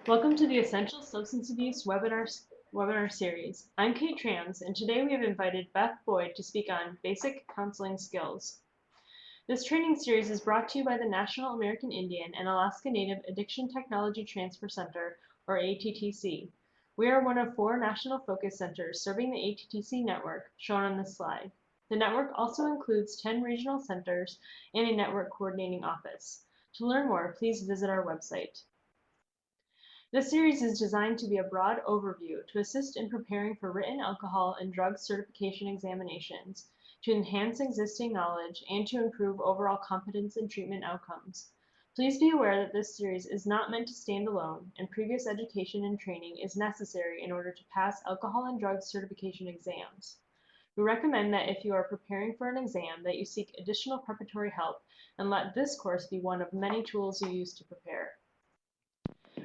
Welcome to the Essential Substance Abuse webinar series. I'm Kate Trans, and today we have invited Beth Boyd to speak on basic counseling skills. This training series is brought to you by the National American Indian and Alaska Native Addiction Technology Transfer Center, or ATTC. We are one of 4 national focus centers serving the ATTC network, shown on this slide. The network also includes 10 regional centers and a network coordinating office. To learn more, please visit our website. This series is designed to be a broad overview to assist in preparing for written alcohol and drug certification examinations, to enhance existing knowledge, and to improve overall competence and treatment outcomes. Please be aware that this series is not meant to stand alone, and previous education and training is necessary in order to pass alcohol and drug certification exams. We recommend that if you are preparing for an exam that you seek additional preparatory help and let this course be one of many tools you use to prepare.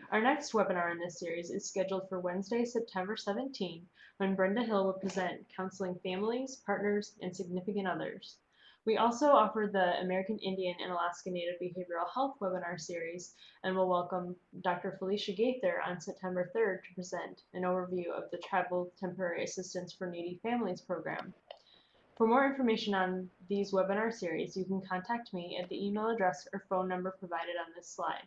Our next webinar in this series is scheduled for Wednesday, September 17, when Brenda Hill will present Counseling Families, Partners, and Significant Others. We also offer the American Indian and Alaska Native Behavioral Health webinar series, and will welcome Dr. Felicia Gaither on September 3rd to present an overview of the Tribal Temporary Assistance for Needy Families program. For more information on these webinar series, you can contact me at the email address or phone number provided on this slide.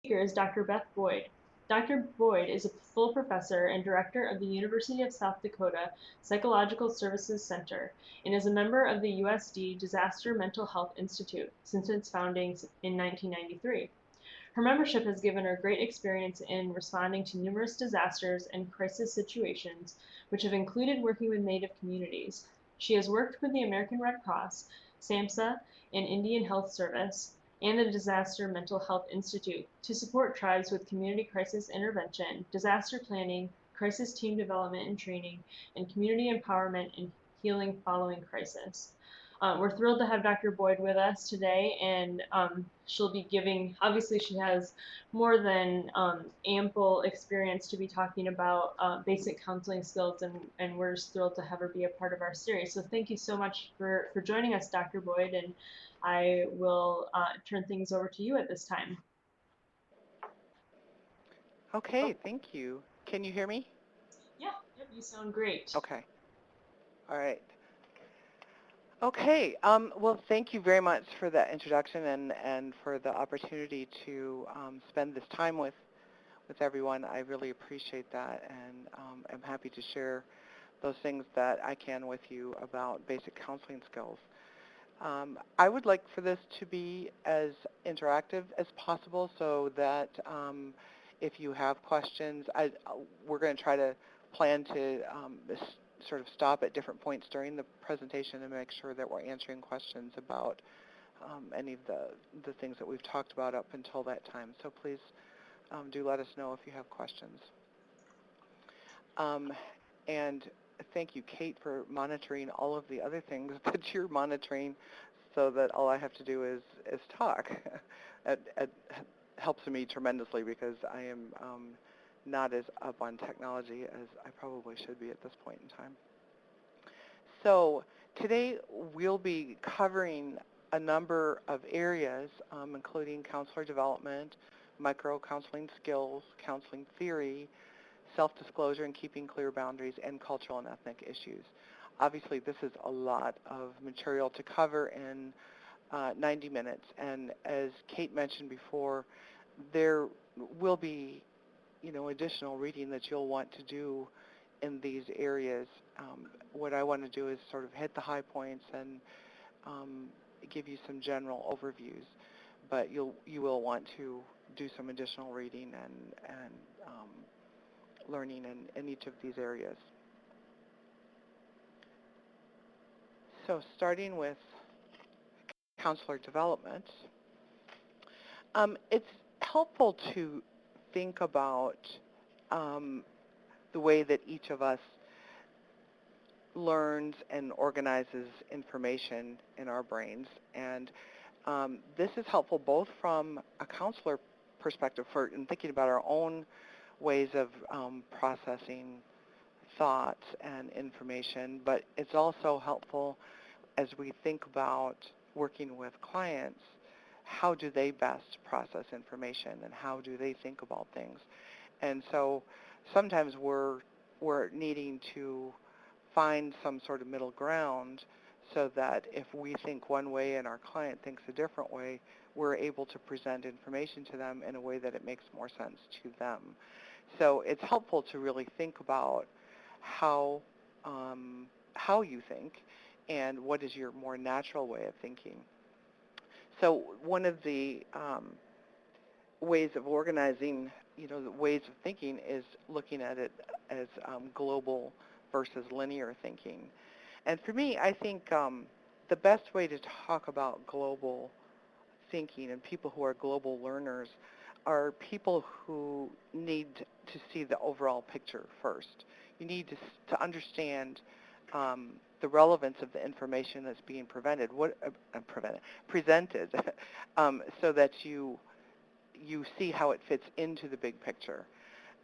Speaker is Dr. Beth Boyd. Dr. Boyd is a full professor and director of the University of South Dakota Psychological Services Center and is a member of the USD Disaster Mental Health Institute since its founding in 1993. Her membership has given her great experience in responding to numerous disasters and crisis situations, which have included working with Native communities. She has worked with the American Red Cross, SAMHSA, and Indian Health Service, and the Disaster Mental Health Institute to support tribes with community crisis intervention, disaster planning, crisis team development and training, and community empowerment and healing following crisis. We're thrilled to have Dr. Boyd with us today, and she'll be giving, obviously she has more than ample experience to be talking about basic counseling skills, and we're just thrilled to have her be a part of our series. So thank you so much for joining us, Dr. Boyd, and I will turn things over to you at this time. Okay, thank you. Can you hear me? Yeah, yep, you sound great. Okay. All right. Okay. Well, thank you very much for that introduction and for the opportunity to spend this time with everyone. I really appreciate that, and I'm happy to share those things that I can with you about basic counseling skills. I would like for this to be as interactive as possible so that if you have questions, we're going to try to plan to sort of stop at different points during the presentation and make sure that we're answering questions about any of the things that we've talked about up until that time. So please do let us know if you have questions. And thank you, Kate, for monitoring all of the other things that you're monitoring so that all I have to do is talk. It helps me tremendously because I am not as up on technology as I probably should be at this point in time. So today we'll be covering a number of areas, including counselor development, micro-counseling skills, counseling theory, self-disclosure and keeping clear boundaries, and cultural and ethnic issues. Obviously, this is a lot of material to cover in 90 minutes, and as Kate mentioned before, there will be, additional reading that you'll want to do in these areas. What I want to do is sort of hit the high points and give you some general overviews, but you will want to do some additional reading and learning in each of these areas. So starting with counselor development, it's helpful to think about the way that each of us learns and organizes information in our brains. And this is helpful both from a counselor perspective in thinking about our own ways of processing thoughts and information, but it's also helpful as we think about working with clients how do they best process information and how do they think about things. And so sometimes we're needing to find some sort of middle ground so that if we think one way and our client thinks a different way, we're able to present information to them in a way that it makes more sense to them. So it's helpful to really think about how how you think and what is your more natural way of thinking. So one of the ways of organizing, the ways of thinking is looking at it as global versus linear thinking. And for me, I think the best way to talk about global thinking and people who are global learners are people who need to see the overall picture first. You need to understand the relevance of the information that's being presented, so that you see how it fits into the big picture.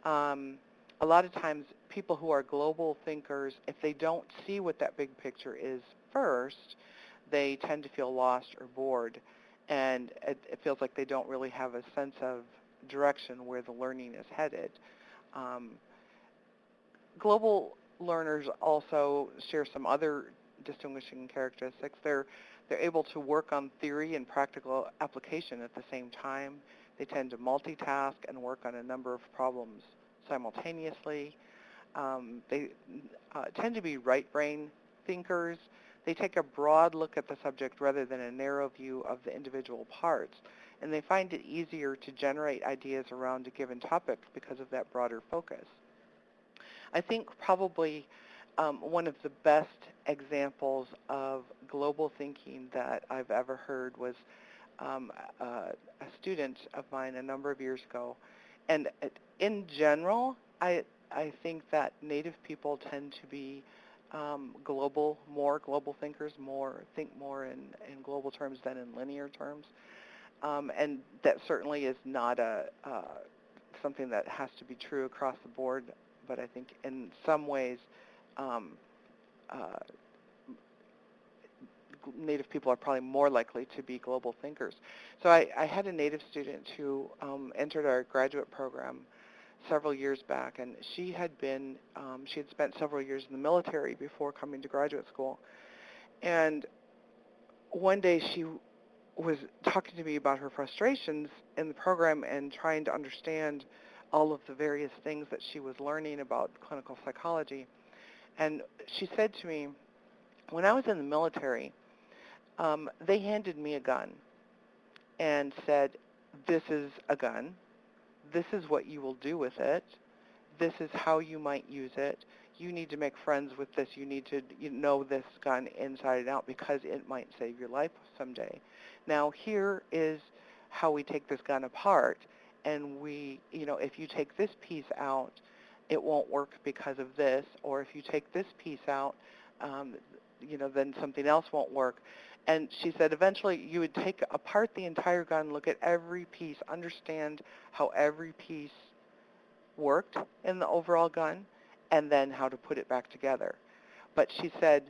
Um, a lot of times, people who are global thinkers, if they don't see what that big picture is first, they tend to feel lost or bored, and it feels like they don't really have a sense of direction where the learning is headed. Um, Global learners also share some other distinguishing characteristics. They're able to work on theory and practical application at the same time. They tend to multitask and work on a number of problems simultaneously. They tend to be right brain thinkers. They take a broad look at the subject rather than a narrow view of the individual parts. And they find it easier to generate ideas around a given topic because of that broader focus. I think probably one of the best examples of global thinking that I've ever heard was um, a student of mine a number of years ago. And in general, I think that Native people tend to be more global thinkers, think more in global terms than in linear terms. And that certainly is not something that has to be true across the board, but I think in some ways, um, uh, Native people are probably more likely to be global thinkers. So I had a Native student who entered our graduate program several years back, and she had spent several years in the military before coming to graduate school. And one day she was talking to me about her frustrations in the program and trying to understand all of the various things that she was learning about clinical psychology. And she said to me, when I was in the military, they handed me a gun and said, this is a gun. This is what you will do with it. This is how you might use it. You need to make friends with this. You need to know this gun inside and out because it might save your life someday. Now, here is how we take this gun apart. And if you take this piece out, it won't work because of this. Or if you take this piece out, um, then something else won't work. And she said eventually you would take apart the entire gun, look at every piece, understand how every piece worked in the overall gun, and then how to put it back together. But she said,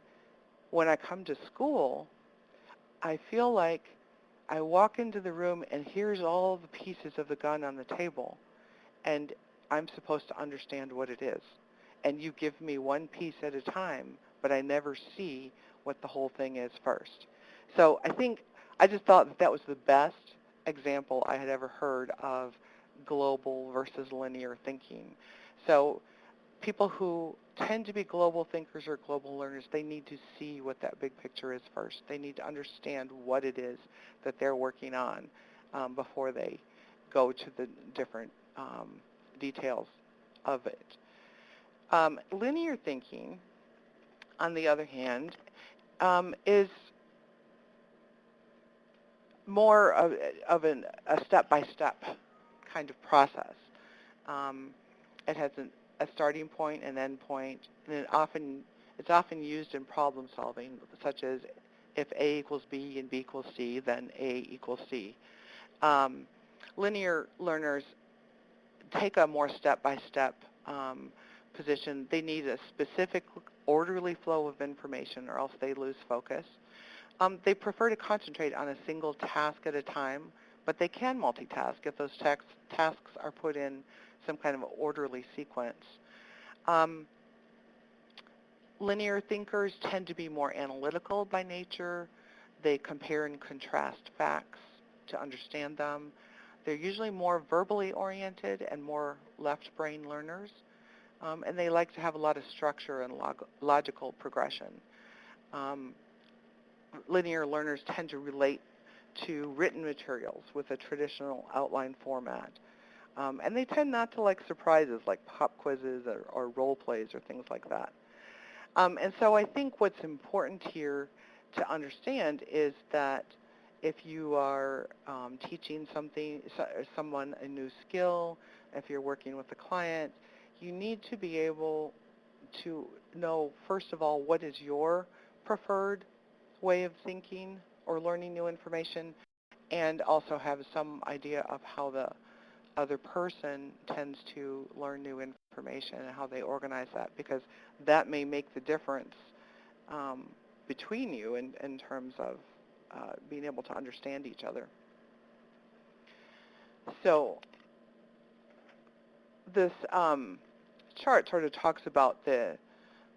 when I come to school, I feel like I walk into the room and here's all the pieces of the gun on the table, and I'm supposed to understand what it is. And you give me one piece at a time, but I never see what the whole thing is first. So I just thought that was the best example I had ever heard of global versus linear thinking. So people who tend to be global thinkers or global learners, they need to see what that big picture is first. They need to understand what it is that they're working on before they go to the different details of it. Linear thinking, on the other hand, is more a step-by-step kind of process. Um, it has a starting point, an end point, and it's often used in problem solving, such as if A equals B and B equals C, then A equals C. Um, Linear learners take a more step-by-step position. They need a specific orderly flow of information or else they lose focus. They prefer to concentrate on a single task at a time, but they can multitask if those tasks are put in some kind of orderly sequence. Um, Linear thinkers tend to be more analytical by nature. They compare and contrast facts to understand them. They're usually more verbally oriented and more left brain learners, and they like to have a lot of structure and logical progression. Um, Linear learners tend to relate to written materials with a traditional outline format. And they tend not to like surprises like pop quizzes or role plays or things like that. And so I think what's important here to understand is that if you are teaching someone a new skill, if you're working with a client, you need to be able to know, first of all, what is your preferred way of thinking or learning new information, and also have some idea of how the other person tends to learn new information and how they organize that, because that may make the difference um, between you in terms of being able to understand each other. So this chart sort of talks about the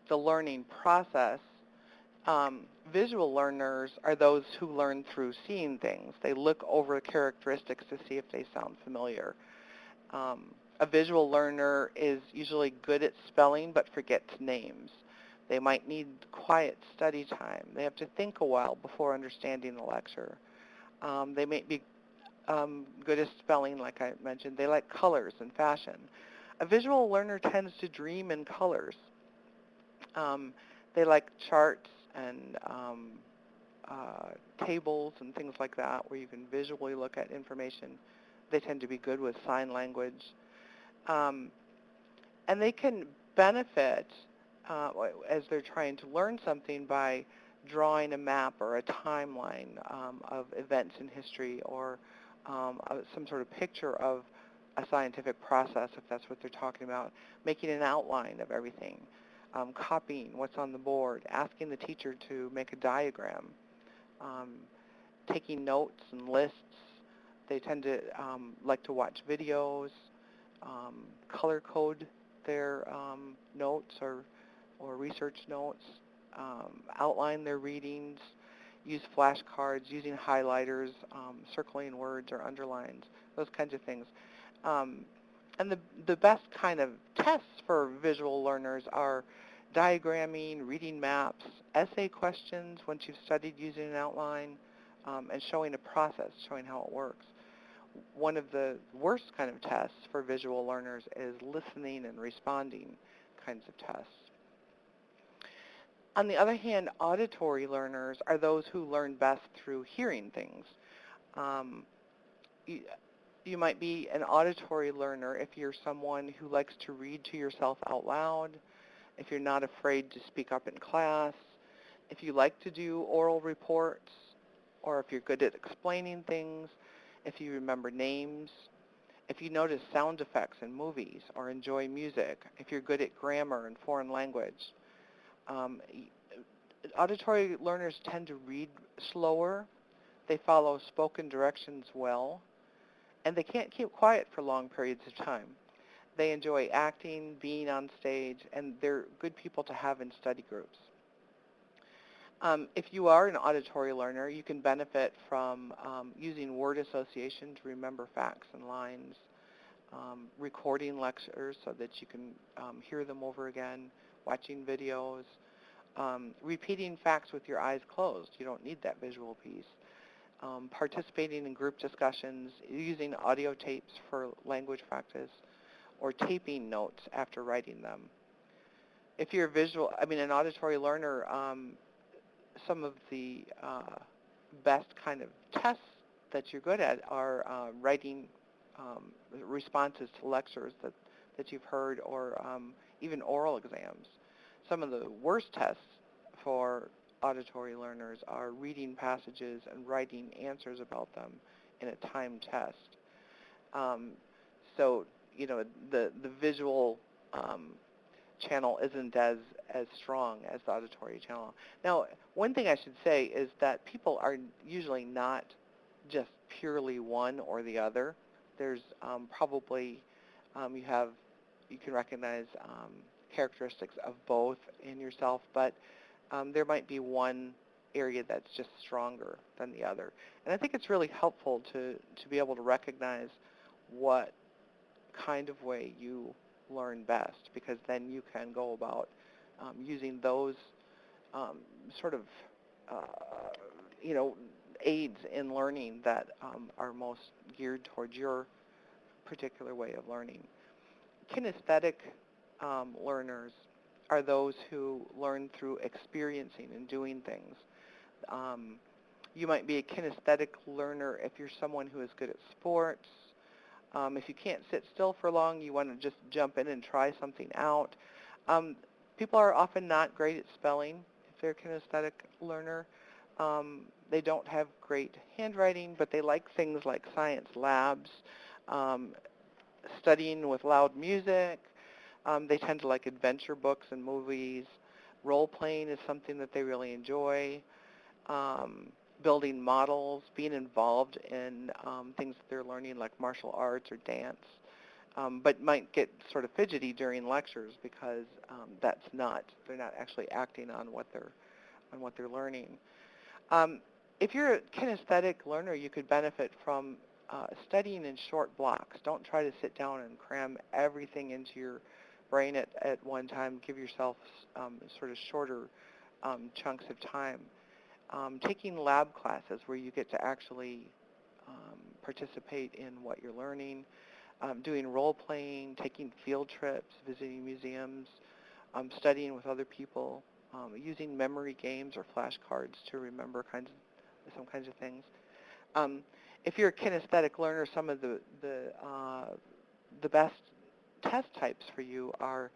learning process. Visual learners are those who learn through seeing things. They look over characteristics to see if they sound familiar. A visual learner is usually good at spelling but forgets names. They might need quiet study time. They have to think a while before understanding the lecture. They may be good at spelling, like I mentioned. They like colors and fashion. A visual learner tends to dream in colors. They like charts and tables and things like that where you can visually look at information. They tend to be good with sign language. Um, and they can benefit as they're trying to learn something by drawing a map or a timeline of events in history, or some sort of picture of a scientific process, if that's what they're talking about, making an outline of everything, copying what's on the board, asking the teacher to make a diagram, um, taking notes and lists. They tend to like to watch videos, color code their notes or research notes, outline their readings, use flashcards, using highlighters, circling words or underlines, those kinds of things. Um, and the best kind of tests for visual learners are diagramming, reading maps, essay questions once you've studied using an outline, and showing a process, showing how it works. One of the worst kind of tests for visual learners is listening and responding kinds of tests. On the other hand, auditory learners are those who learn best through hearing things. Um, you, you might be an auditory learner if you're someone who likes to read to yourself out loud, if you're not afraid to speak up in class, if you like to do oral reports, or if you're good at explaining things, if you remember names, if you notice sound effects in movies or enjoy music, if you're good at grammar and foreign language. Um, Auditory learners tend to read slower, they follow spoken directions well, and they can't keep quiet for long periods of time. They enjoy acting, being on stage, and they're good people to have in study groups. If you are an auditory learner, you can benefit from using word association to remember facts and lines, recording lectures so that you can hear them over again, watching videos, repeating facts with your eyes closed. You don't need that visual piece. Participating in group discussions, using audio tapes for language practice, or taping notes after writing them. If you're an auditory learner, some of the best kind of tests that you're good at are writing responses to lectures that you've heard, or even oral exams. Some of the worst tests for auditory learners are reading passages and writing answers about them in a timed test. So, the visual channel isn't as strong as the auditory channel. Now, one thing I should say is that people are usually not just purely one or the other. There's probably you can recognize characteristics of both in yourself, but there might be one area that's just stronger than the other. And I think it's really helpful to be able to recognize what kind of way you learn best, because then you can go about using those um, sort of uh, you know aids in learning that are most geared towards your particular way of learning. Kinesthetic learners are those who learn through experiencing and doing things. Um, you might be a kinesthetic learner if you're someone who is good at sports. If you can't sit still for long, you want to just jump in and try something out. Um, People are often not great at spelling if they're a kinesthetic learner. They don't have great handwriting, but they like things like science labs, um, studying with loud music. They tend to like adventure books and movies. Role playing is something that they really enjoy. Um, Building models, being involved in things that they're learning like martial arts or dance, but might get sort of fidgety during lectures because they're not actually acting on what they're learning. Um, if you're a kinesthetic learner, you could benefit from studying in short blocks. Don't try to sit down and cram everything into your brain at one time. Give yourself sort of shorter chunks of time. Taking lab classes where you get to actually participate in what you're learning, doing role playing, taking field trips, visiting museums, studying with other people, using memory games or flashcards to remember some kinds of things. Um, if you're a kinesthetic learner, some of the best test types for you are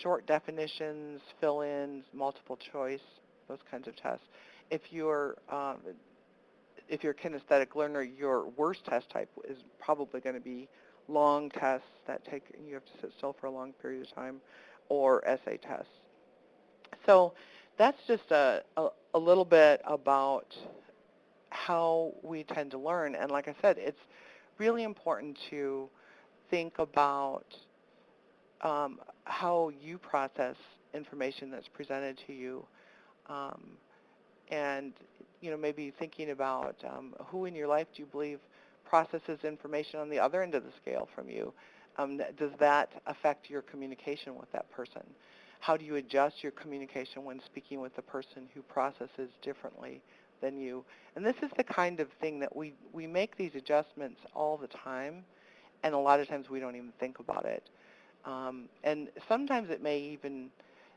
short definitions, fill-ins, multiple choice, those kinds of tests. If you're if you're a kinesthetic learner, your worst test type is probably going to be long tests that you have to sit still for a long period of time, or essay tests. So that's just a little bit about how we tend to learn. And like I said, it's really important to think about how you process information that's presented to you, um, and maybe thinking about who in your life do you believe processes information on the other end of the scale from you. Does that affect your communication with that person? How do you adjust your communication when speaking with a person who processes differently than you? And this is the kind of thing that we make these adjustments all the time, and a lot of times we don't even think about it. And sometimes it may even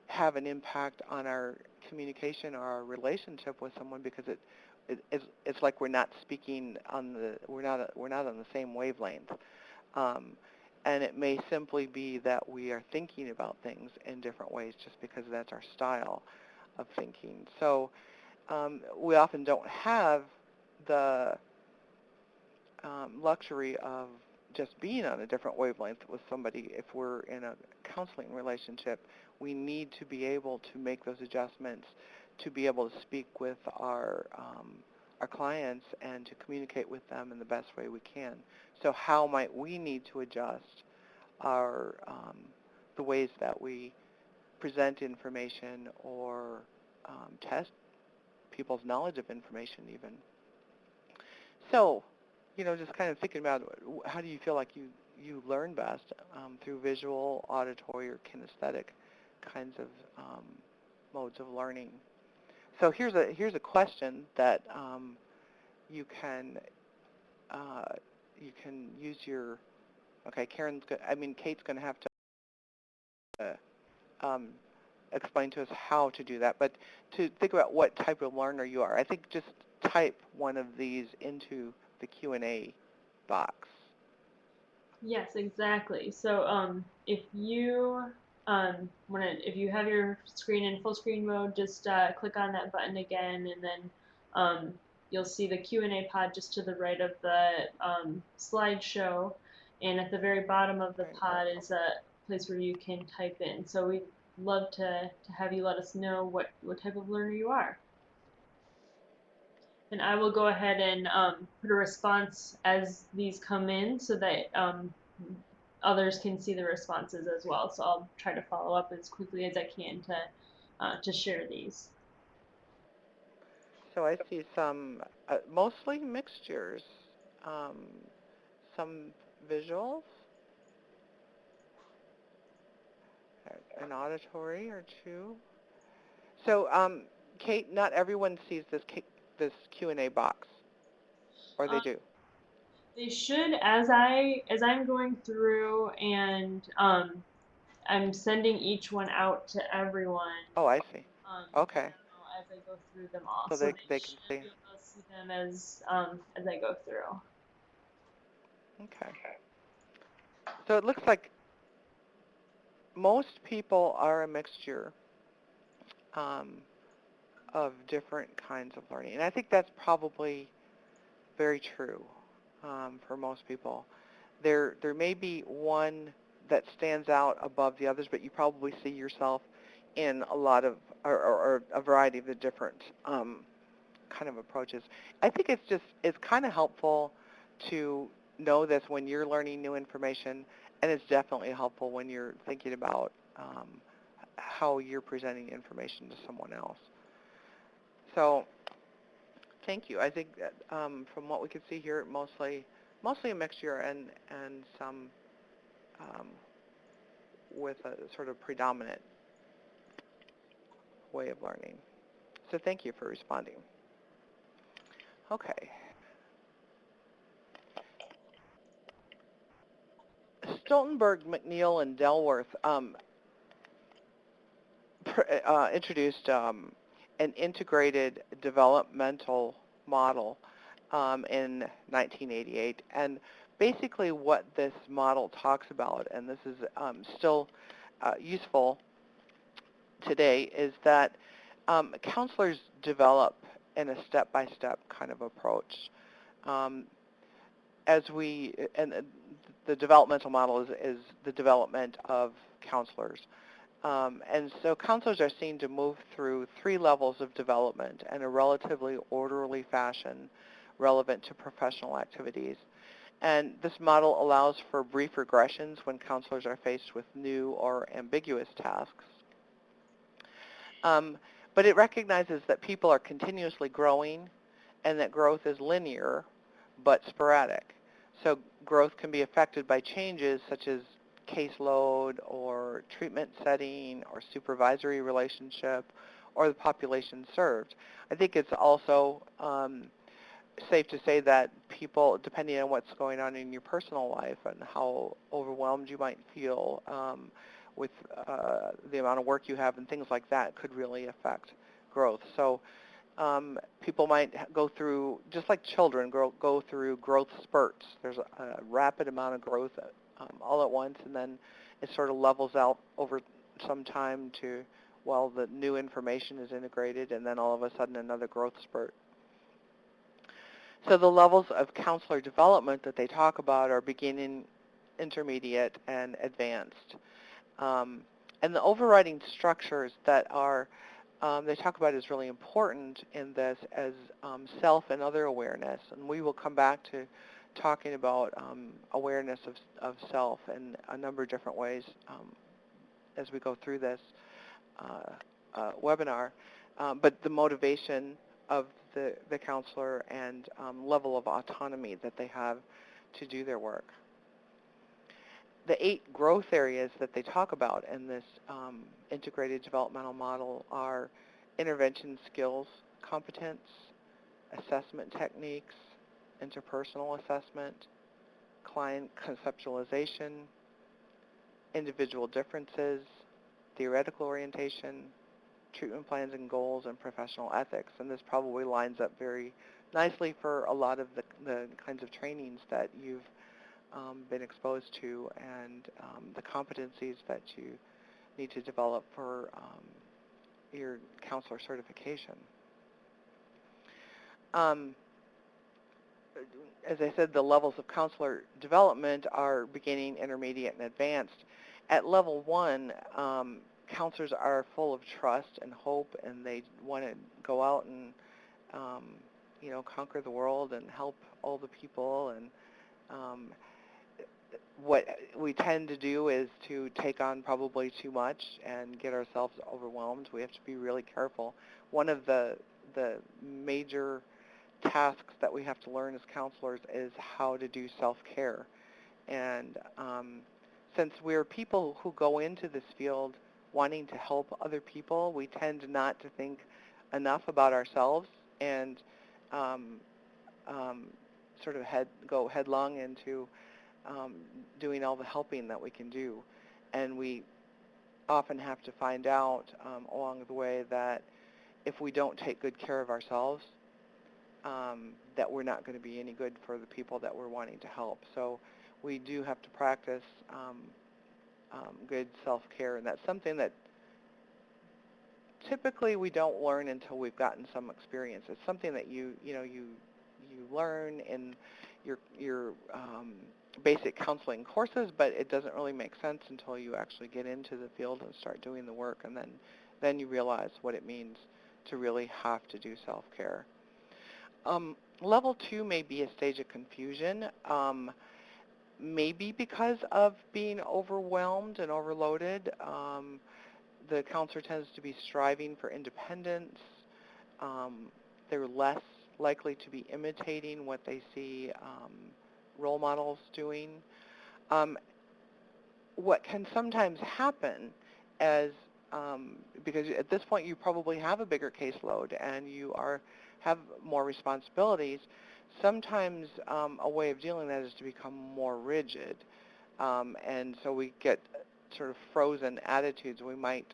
have an impact on our communication or our relationship with someone, because it's like we're not speaking on we're not on the same wavelength. Um, and it may simply be that we are thinking about things in different ways just because that's our style of thinking. So we often don't have the luxury of just being on a different wavelength with somebody. If we're in a counseling relationship, we need to be able to make those adjustments to be able to speak with our clients and to communicate with them in the best way we can. So how might we need to adjust our the ways that we present information or test people's knowledge of information even. So, just kind of thinking about how do you feel like you learn best through visual, auditory, or kinesthetic kinds of modes of learning. So here's a question that uh, you can use your. Okay, Kate's going to have to explain to us how to do that, but to think about what type of learner you are. I think just type one of these into the Q&A box. Yes, exactly. So if you if you have your screen in full screen mode, just click on that button again, and then you'll see the Q&A pod just to the right of the slideshow, and at the very bottom of the Right. pod is a place where you can type in. So love to have you let us know what type of learner you are. And I will go ahead and put a response as these come in so that others can see the responses as well. So I'll try to follow up as quickly as I can to share these. So I see some, mostly mixtures, um, some visuals, an auditory or two. So, Kate, not everyone sees this Q&A box, or they Um, do. they should, as I'm going through and I'm sending each one out to everyone. Oh, I see. You Okay, know, as I go through them all, so so they they can should see. be able to see them as I go through. Okay. So it looks like most people are a mixture um, of different kinds of learning, and I think that's probably very true for most people. There may be one that stands out above the others, but you probably see yourself in a lot of, or a variety of the different kind of approaches. I think it's kind of helpful to know this when you're learning new information, and it's definitely helpful when you're thinking about how you're presenting information to someone else. So thank you. I think that from what we can see here, mostly a mixture and some um, with a sort of predominant way of learning. So thank you for responding. Okay. Stoltenberg, McNeil, and Delworth introduced an integrated developmental model in 1988. And basically what this model talks about, and this is still useful today, is that counselors develop in a step-by-step kind of approach. Um, and the developmental model is the development of counselors. And so counselors are seen to move through 3 levels of development in a relatively orderly fashion relevant to professional activities. And this model allows for brief regressions when counselors are faced with new or ambiguous tasks. Um, but it recognizes that people are continuously growing and that growth is linear but sporadic. So growth can be affected by changes such as caseload or treatment setting or supervisory relationship or the population served. I think it's also safe to say that people, depending on what's going on in your personal life and how overwhelmed you might feel with the amount of work you have and things like that, could really affect growth. So people might go through, just like children, go through growth spurts. There's a rapid amount of growth all at once, and then it sort of levels out over some time to, while the new information is integrated, and then all of a sudden another growth spurt. So the levels of counselor development that they talk about are beginning, intermediate, and advanced. And the overriding structures that are they talk about is really important in this as self and other awareness. And we will come back to talking about awareness of self in a number of different ways as we go through this webinar. But the motivation of the counselor and level of autonomy that they have to do their work. The 8 growth areas that they talk about in this integrated developmental model are intervention skills, competence, assessment techniques, interpersonal assessment, client conceptualization, individual differences, theoretical orientation, treatment plans and goals, and professional ethics. And this probably lines up very nicely for a lot of the kinds of trainings that you've been exposed to and the competencies that you need to develop for your counselor certification. As I said, the levels of counselor development are beginning, intermediate, and advanced. At level 1, counselors are full of trust and hope, and they want to go out and um, conquer the world and help all the people. And um, what we tend to do is to take on probably too much and get ourselves overwhelmed. We have to be really careful. One of the major tasks that we have to learn as counselors is how to do self-care. And since we're people who go into this field wanting to help other people, we tend not to think enough about ourselves and um, um, sort of go headlong into um, doing all the helping that we can do. And we often have to find out along the way that if we don't take good care of ourselves, that we're not going to be any good for the people that we're wanting to help. So we do have to practice good self-care, and that's something that typically we don't learn until we've gotten some experience. It's something that you learn in your basic counseling courses, but it doesn't really make sense until you actually get into the field and start doing the work, and then you realize what it means to really have to do self-care. Level 2 may be a stage of confusion, maybe because of being overwhelmed and overloaded. The counselor tends to be striving for independence. They're less likely to be imitating what they see role models doing. What can sometimes happen as, because at this point you probably have a bigger caseload and you have more responsibilities, sometimes a way of dealing with that is to become more rigid. And so we get sort of frozen attitudes. We might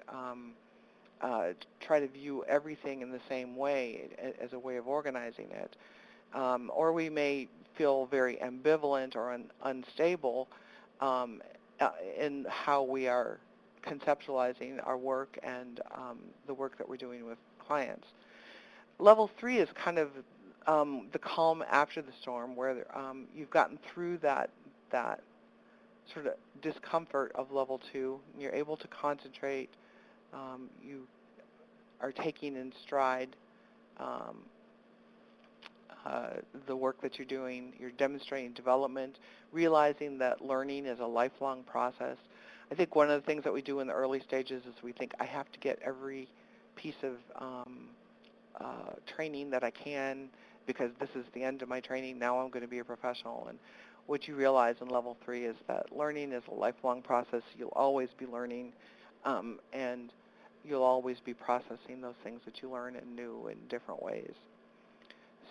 try to view everything in the same way as a way of organizing it. Or we may feel very ambivalent or unstable in how we are conceptualizing our work and the work that we're doing with clients. Level 3 is kind of the calm after the storm, where you've gotten through that sort of discomfort of level 2. You're able to concentrate. You are taking in stride the work that you're doing. You're demonstrating development, realizing that learning is a lifelong process. I think one of the things that we do in the early stages is we think, I have to get every piece of training that I can, because this is the end of my training. Now I'm going to be a professional. And what you realize in level 3 is that learning is a lifelong process. You'll always be learning, and you'll always be processing those things that you learn in new and different ways.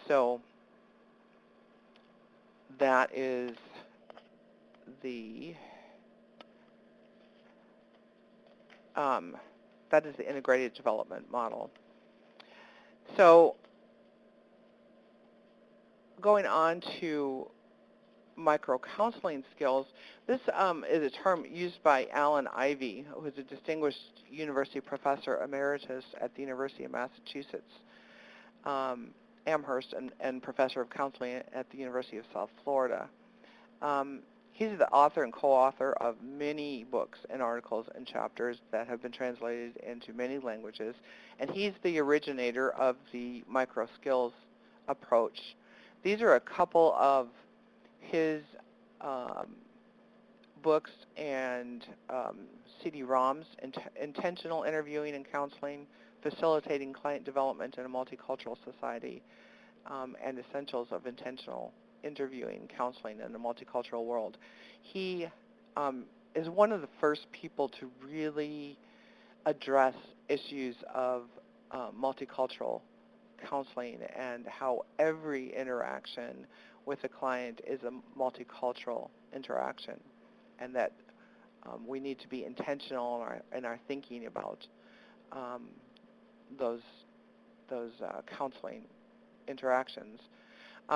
So that is the integrated development model. So going on to micro-counseling skills, this is a term used by Alan Ivey, who is a distinguished university professor emeritus at the University of Massachusetts, Amherst, and professor of counseling at the University of South Florida. He's the author and co-author of many books and articles and chapters that have been translated into many languages, and he's the originator of the micro-skills approach. These are a couple of his books and CD-ROMs: Intentional Interviewing and Counseling, Facilitating Client Development in a Multicultural Society, and Essentials of Intentional Interviewing, Counseling in a Multicultural World. He is one of the first people to really address issues of multicultural counseling and how every interaction with a client is a multicultural interaction, and that we need to be intentional in our thinking about those counseling interactions.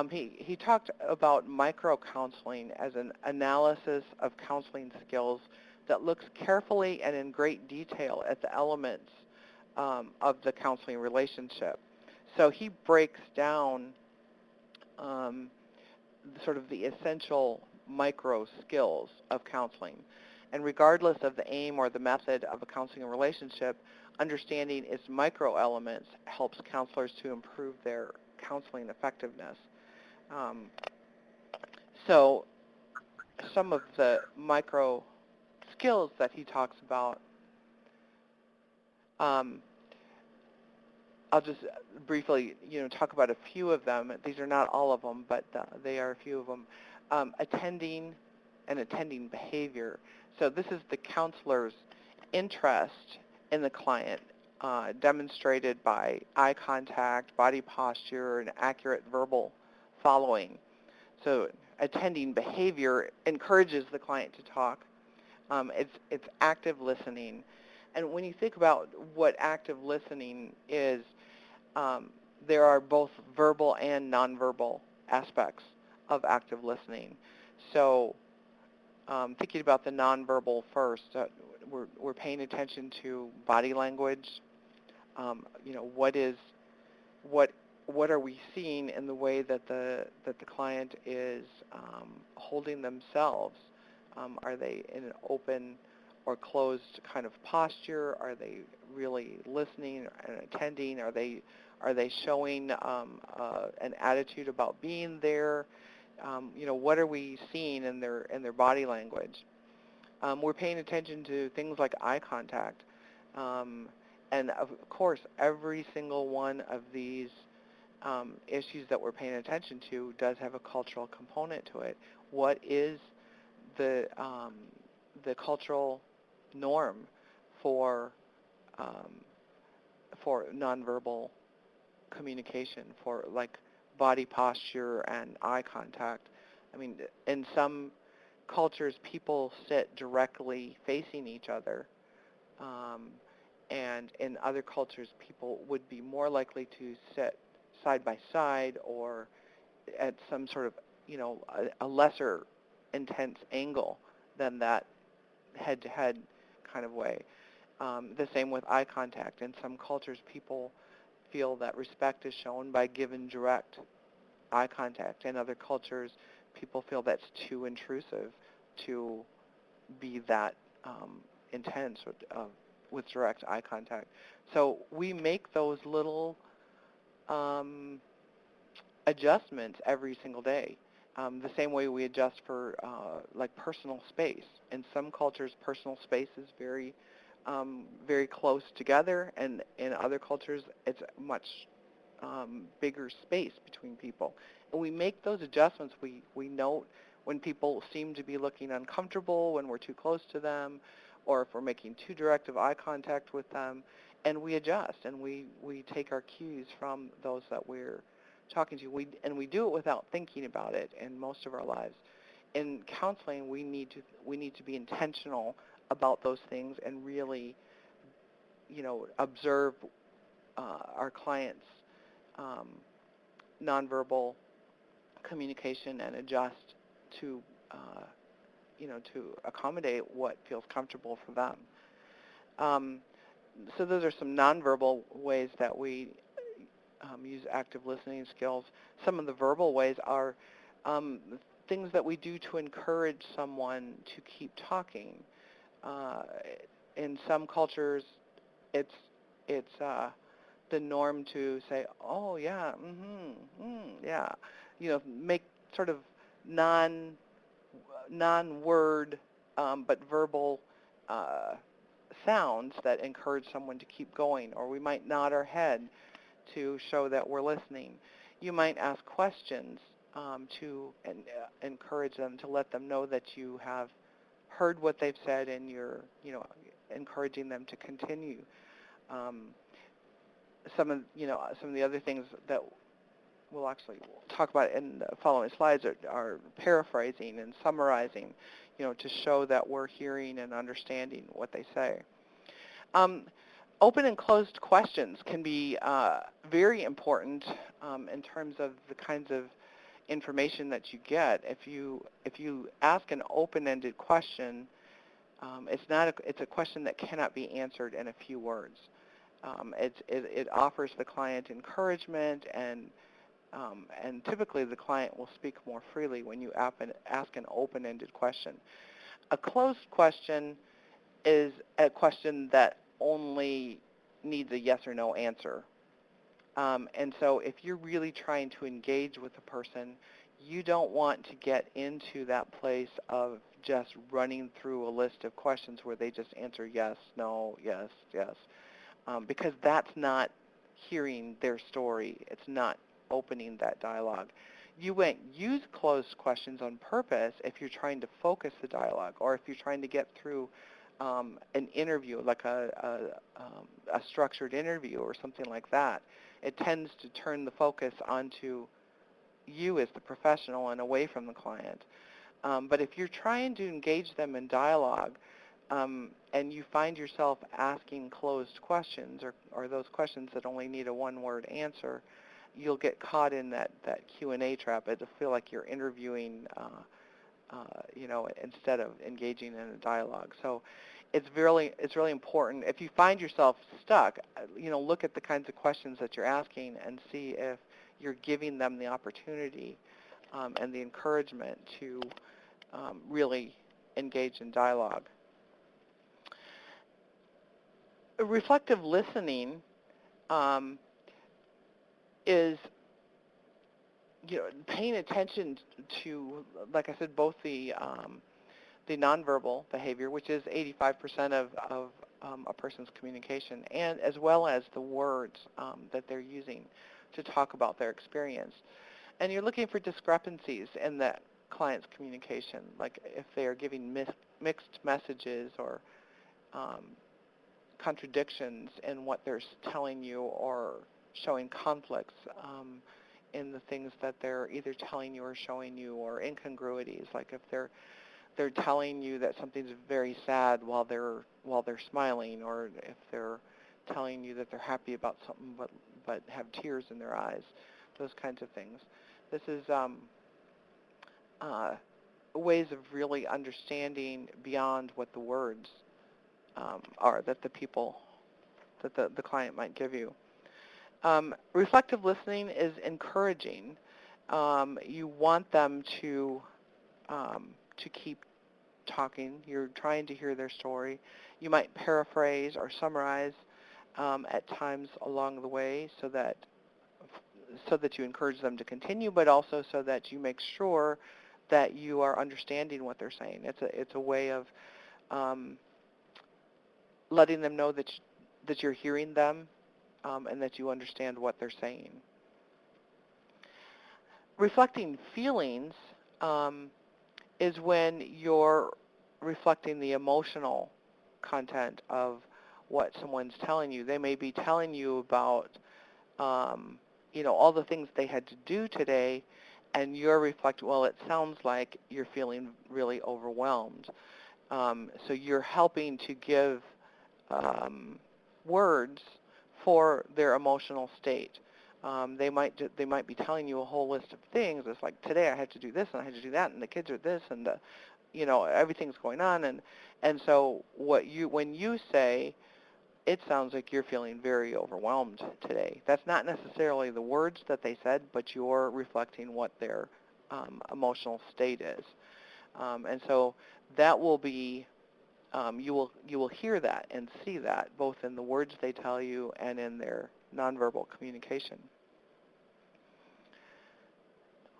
He talked about micro-counseling as an analysis of counseling skills that looks carefully and in great detail at the elements of the counseling relationship. So he breaks down sort of the essential micro skills of counseling. And regardless of the aim or the method of a counseling relationship, understanding its micro elements helps counselors to improve their counseling effectiveness. Um, so some of the micro skills that he talks about, um, I'll just briefly, talk about a few of them. These are not all of them, but they are a few of them. Attending and attending behavior. So this is the counselor's interest in the client, demonstrated by eye contact, body posture, and accurate verbal following. So attending behavior encourages the client to talk. It's active listening. And when you think about what active listening is, um, there are both verbal and nonverbal aspects of active listening. So thinking about the nonverbal first, we're paying attention to body language. What is what what are we seeing in the way that the client is holding themselves? Are they in an open or closed kind of posture? Are they really listening and attending? Are they showing an attitude about being there? What are we seeing in their body language? We're paying attention to things like eye contact. Um, and of course, every single one of these issues that we're paying attention to does have a cultural component to it. What is the cultural norm for um, nonverbal communication, for like body posture and eye contact? I mean, in some cultures, people sit directly facing each other, um, and in other cultures, people would be more likely to sit side by side or at some sort of, a lesser intense angle than that head-to-head kind of way. The same with eye contact. In some cultures, people feel that respect is shown by giving direct eye contact. In other cultures, people feel that's too intrusive to be that intense with direct eye contact. So we make those little um, adjustments every single day. The same way we adjust for like personal space. In some cultures, personal space is very close together, and in other cultures, it's much bigger space between people. And we make those adjustments. We note when people seem to be looking uncomfortable, when we're too close to them, or if we're making too direct of eye contact with them, and we adjust, and we take our cues from those that we're talking to. We do it without thinking about it in most of our lives. In counseling, we need to be intentional about those things and really, observe our clients' um, nonverbal communication and adjust to, to accommodate what feels comfortable for them. Um, so those are some nonverbal ways that we use active listening skills. Some of the verbal ways are um, things that we do to encourage someone to keep talking. Uh, in some cultures, it's the norm to say, "Oh yeah, yeah," make sort of non non-word but verbal uh, sounds that encourage someone to keep going, or we might nod our head to show that we're listening. You might ask questions to encourage them, to let them know that you have heard what they've said and you're, encouraging them to continue. Um, some of the other things that we'll actually talk about in the following slides are paraphrasing and summarizing, to show that we're hearing and understanding what they say. Um, Open and closed questions can be very important in terms of the kinds of information that you get. If you ask an open-ended question, it's a question that cannot be answered in a few words. It offers the client encouragement, and typically the client will speak more freely when you ask an open-ended question. A closed question is a question that only needs a yes or no answer. And so if you're really trying to engage with a person, you don't want to get into that place of just running through a list of questions where they just answer yes, no, yes, yes, because that's not hearing their story. It's not opening that dialogue. You won't use closed questions on purpose if you're trying to focus the dialogue, or if you're trying to get through an interview, like a structured interview or something like that. It tends to turn the focus onto you as the professional and away from the client. But if you're trying to engage them in dialogue, and you find yourself asking closed questions, or those questions that only need a one-word answer, you'll get caught in that Q&A trap. It'll feel like you're interviewing, instead of engaging in a dialogue. So it's really important. If you find yourself stuck, look at the kinds of questions that you're asking and see if you're giving them the opportunity and the encouragement to really engage in dialogue. Reflective listening is paying attention to, like I said, both the nonverbal behavior, which is 85% of a person's communication, and as well as the words that they're using to talk about their experience. And you're looking for discrepancies in that client's communication, like if they're giving mixed messages or contradictions in what they're telling you, or showing conflicts in the things that they're either telling you or showing you, or incongruities, like if they're telling you that something's very sad while they're smiling, or if they're telling you that they're happy about something but have tears in their eyes, those kinds of things. This is ways of really understanding beyond what the words are that the client might give you. Reflective listening is encouraging. You want them to keep talking. You're trying to hear their story. You might paraphrase or summarize at times along the way, so that you encourage them to continue, but also so that you make sure that you are understanding what they're saying. It's a way of letting them know that you're hearing them and that you understand what they're saying. Reflecting feelings is when you're reflecting the emotional content of what someone's telling you. They may be telling you about, all the things they had to do today, and you're reflecting, well, it sounds like you're feeling really overwhelmed. So you're helping to give words for their emotional state. They might be telling you a whole list of things. It's like, today I had to do this and I had to do that, and the kids are this, and everything's going on, and so when you say, it sounds like you're feeling very overwhelmed today, that's not necessarily the words that they said, but you're reflecting what their emotional state is, and so that will be you will hear that and see that both in the words they tell you and in their nonverbal communication.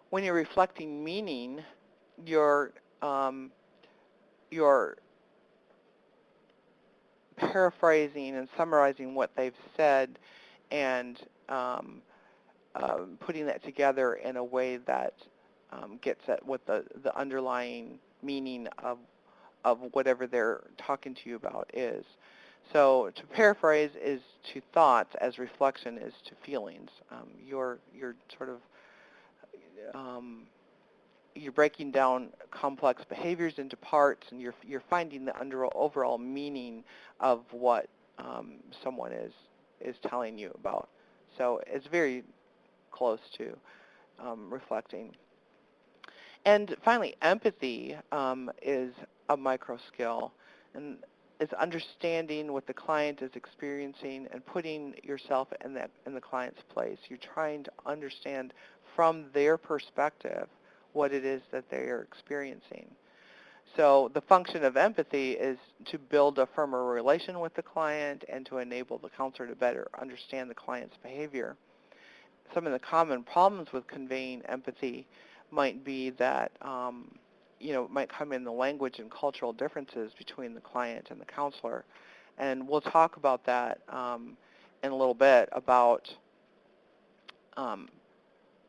When you're reflecting meaning, you're paraphrasing and summarizing what they've said, and putting that together in a way that gets at what the underlying meaning of whatever they're talking to you about is. So to paraphrase is to thoughts as reflection is to feelings. You're sort of you're breaking down complex behaviors into parts, and you're finding the overall meaning of what someone is telling you about. So it's very close to reflecting. And finally, empathy is a micro skill, and is understanding what the client is experiencing and putting yourself in the client's place. You're trying to understand from their perspective what it is that they are experiencing. So the function of empathy is to build a firmer relation with the client and to enable the counselor to better understand the client's behavior. Some of the common problems with conveying empathy might be that, it might come in the language and cultural differences between the client and the counselor. And we'll talk about that in a little bit about um,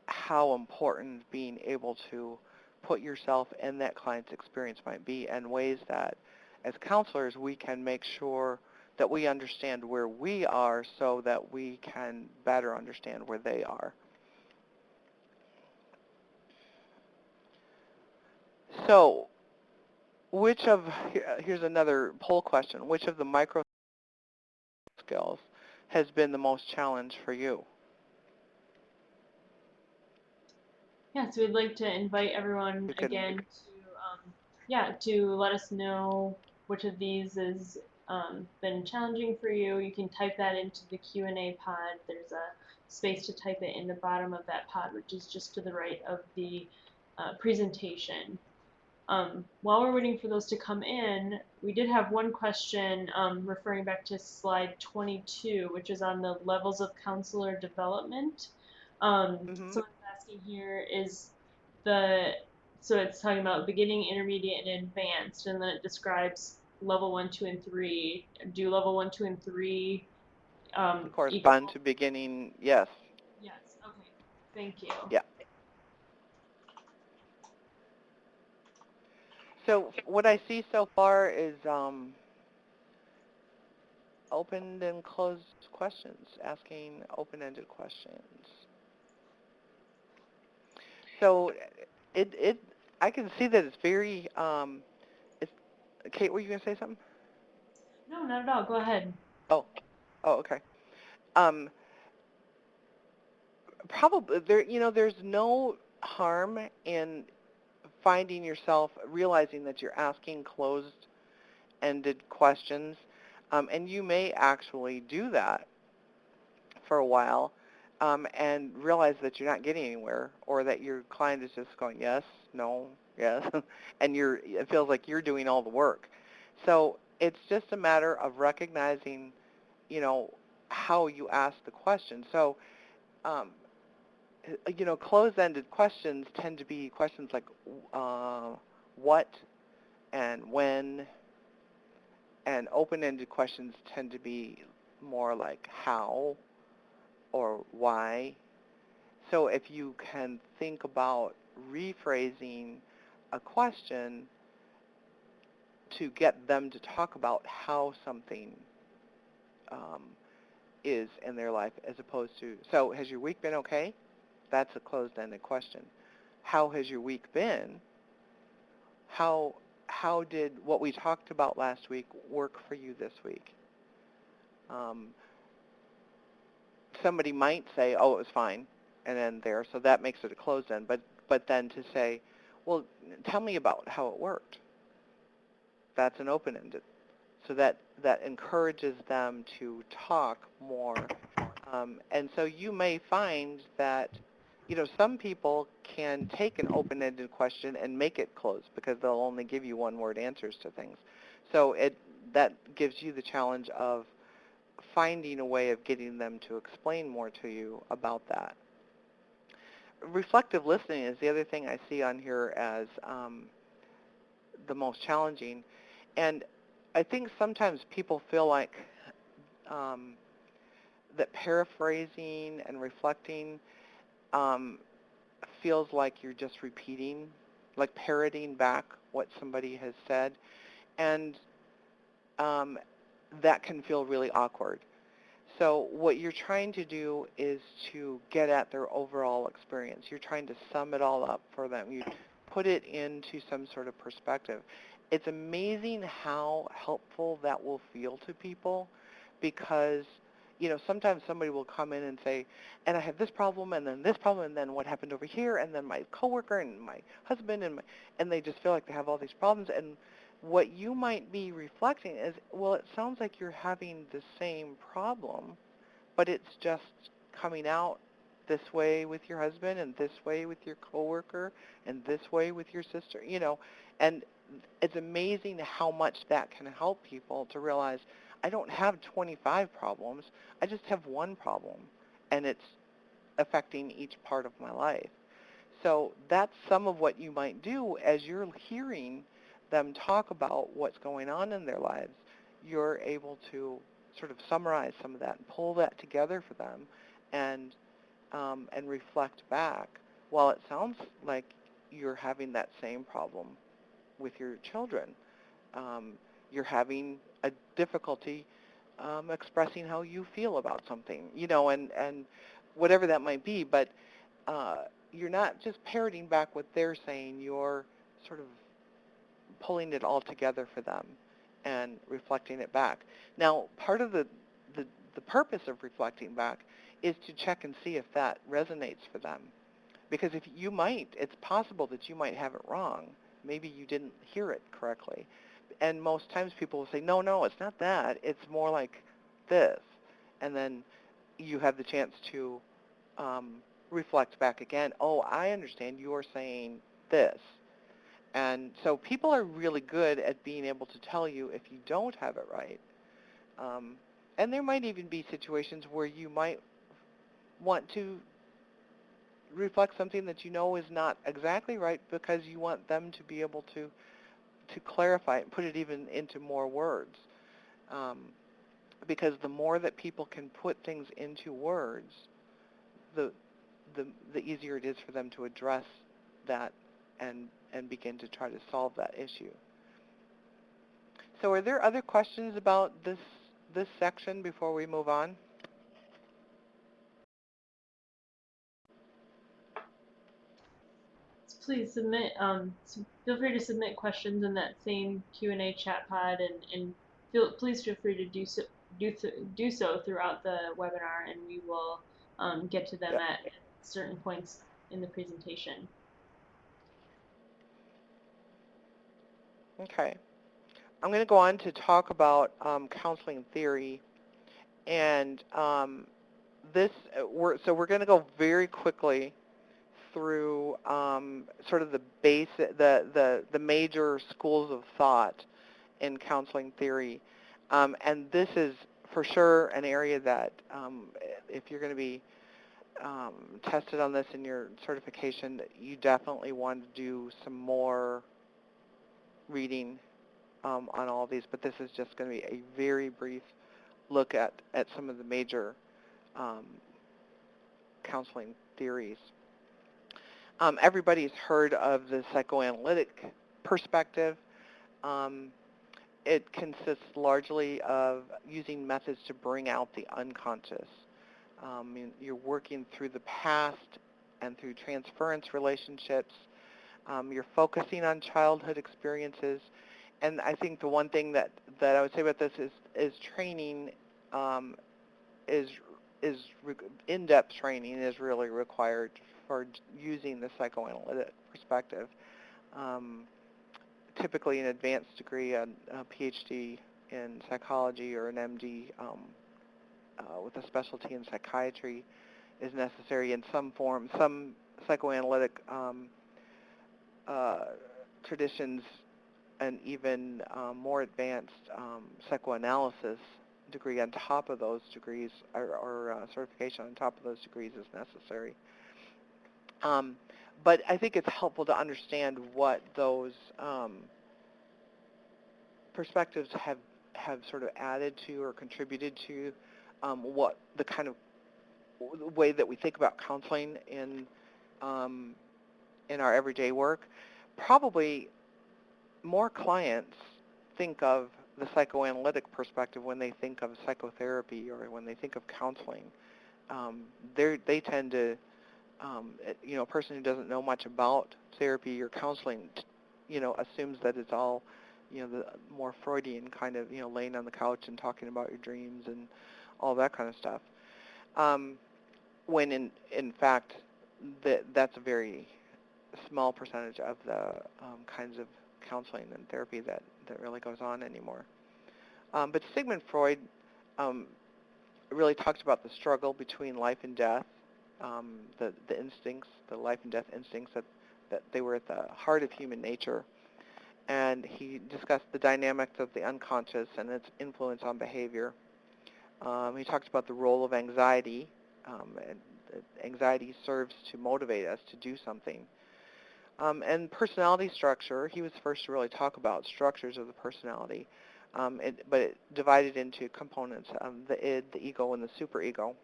how important being able to put yourself in that client's experience might be, and ways that as counselors we can make sure that we understand where we are so that we can better understand where they are. So here's another poll question, which of the micro skills has been the most challenge for you? Yeah, so we'd like to invite everyone You can, again to let us know which of these has been challenging for you. You can type that into the Q&A pod. There's a space to type it in the bottom of that pod, which is just to the right of the presentation. While we're waiting for those to come in, we did have one question referring back to slide 22, which is on the levels of counselor development. mm-hmm. Someone's asking here so it's talking about beginning, intermediate, and advanced, and then it describes level 1, 2, and 3. Do level 1, 2, and 3 Correspond equal? to beginning, yes. Yes, okay, thank you. Yeah. So what I see so far is open and closed questions, asking open-ended questions. So I can see that it's very, it's, Kate, were you going to say something? No, not at all. Go ahead. Oh, okay. Um, Probably there's no harm in finding yourself realizing that you're asking closed-ended questions, and you may actually do that for a while, and realize that you're not getting anywhere, or that your client is just going yes, no, yes, and it feels like you're doing all the work. So it's just a matter of recognizing, how you ask the question. So, um, closed-ended questions tend to be questions like what and when, and open-ended questions tend to be more like how or why. So if you can think about rephrasing a question to get them to talk about how something um, is in their life, as opposed to, so has your week been okay? That's a closed-ended question. How has your week been? How how did what we talked about last week work for you this week? Um, Somebody might say, "Oh, it was fine," and then there, so that makes it a closed end. But then to say, "Well, tell me about how it worked," that's an open-ended. So that encourages them to talk more. And so you may find that, some people can take an open-ended question and make it closed because they'll only give you one-word answers to things. So that gives you the challenge of finding a way of getting them to explain more to you about that. Reflective listening is the other thing I see on here as the most challenging. And I think sometimes people feel like um, that paraphrasing and reflecting um, feels like you're just repeating, like parroting back what somebody has said. And um, that can feel really awkward. So what you're trying to do is to get at their overall experience. You're trying to sum it all up for them. You put it into some sort of perspective. It's amazing how helpful that will feel to people because, sometimes somebody will come in and say, and I have this problem and then this problem and then what happened over here and then my coworker and my husband and they just feel like they have all these problems. And what you might be reflecting is, well, it sounds like you're having the same problem, but it's just coming out this way with your husband and this way with your coworker and this way with your sister, and it's amazing how much that can help people to realize I don't have 25 problems, I just have one problem, and it's affecting each part of my life. So that's some of what you might do as you're hearing them talk about what's going on in their lives. You're able to sort of summarize some of that and pull that together for them, and reflect back. While it sounds like you're having that same problem with your children, um, you're having a difficulty expressing how you feel about something, and whatever that might be. But you're not just parroting back what they're saying. You're sort of pulling it all together for them and reflecting it back. Now, part of the, the purpose of reflecting back is to check and see if that resonates for them. Because it's possible that you might have it wrong. Maybe you didn't hear it correctly. And most times people will say, no, no, it's not that. It's more like this. And then you have the chance to um, reflect back again. Oh, I understand you're saying this. And so people are really good at being able to tell you if you don't have it right. Um, and there might even be situations where you might want to reflect something that you know is not exactly right because you want them to be able to clarify it and put it even into more words. Um, because the more that people can put things into words, the, the easier it is for them to address that and begin to try to solve that issue. So are there other questions about this section before we move on? Please submit. Feel free to submit questions in that same Q&A chat pod, and please feel free to do so throughout the webinar, and we will get to them Yep. at certain points in the presentation. Okay. I'm going to go on to talk about counseling theory, and we're going to go very quickly through sort of the major schools of thought in counseling theory, and this is for sure an area that if you're going to be tested on this in your certification, you definitely want to do some more reading on all of these, but this is just going to be a very brief look at some of the major um, counseling theories. Everybody's heard of the psychoanalytic perspective. Um, it consists largely of using methods to bring out the unconscious. You're working through the past and through transference relationships. You're focusing on childhood experiences. And I think the one thing that I would say about this is training um, is in-depth training is really required for using the psychoanalytic perspective. Um, Typically, an advanced degree, a PhD in psychology or an MD with a specialty in psychiatry is necessary in some form. Some psychoanalytic uh, traditions and even more advanced psychoanalysis degree on top of those degrees, or certification on top of those degrees is necessary. Um, but I think it's helpful to understand what those perspectives have sort of added to or contributed to what the kind of way that we think about counseling um, in our everyday work. Probably more clients think of the psychoanalytic perspective when they think of psychotherapy or when they think of counseling. They tend to, a person who doesn't know much about therapy or counseling, assumes that it's all, the more Freudian kind of, laying on the couch and talking about your dreams and all that kind of stuff. When in fact, that's a very small percentage of the kinds of counseling and therapy that really goes on anymore. But Sigmund Freud really talked about the struggle between life and death, the instincts, the life and death instincts, that they were at the heart of human nature. And he discussed the dynamics of the unconscious and its influence on behavior. He talked about the role of anxiety, and anxiety serves to motivate us to do something. And personality structure, he was first to really talk about structures of the personality, but it divided into components, the id, the ego, and the superego.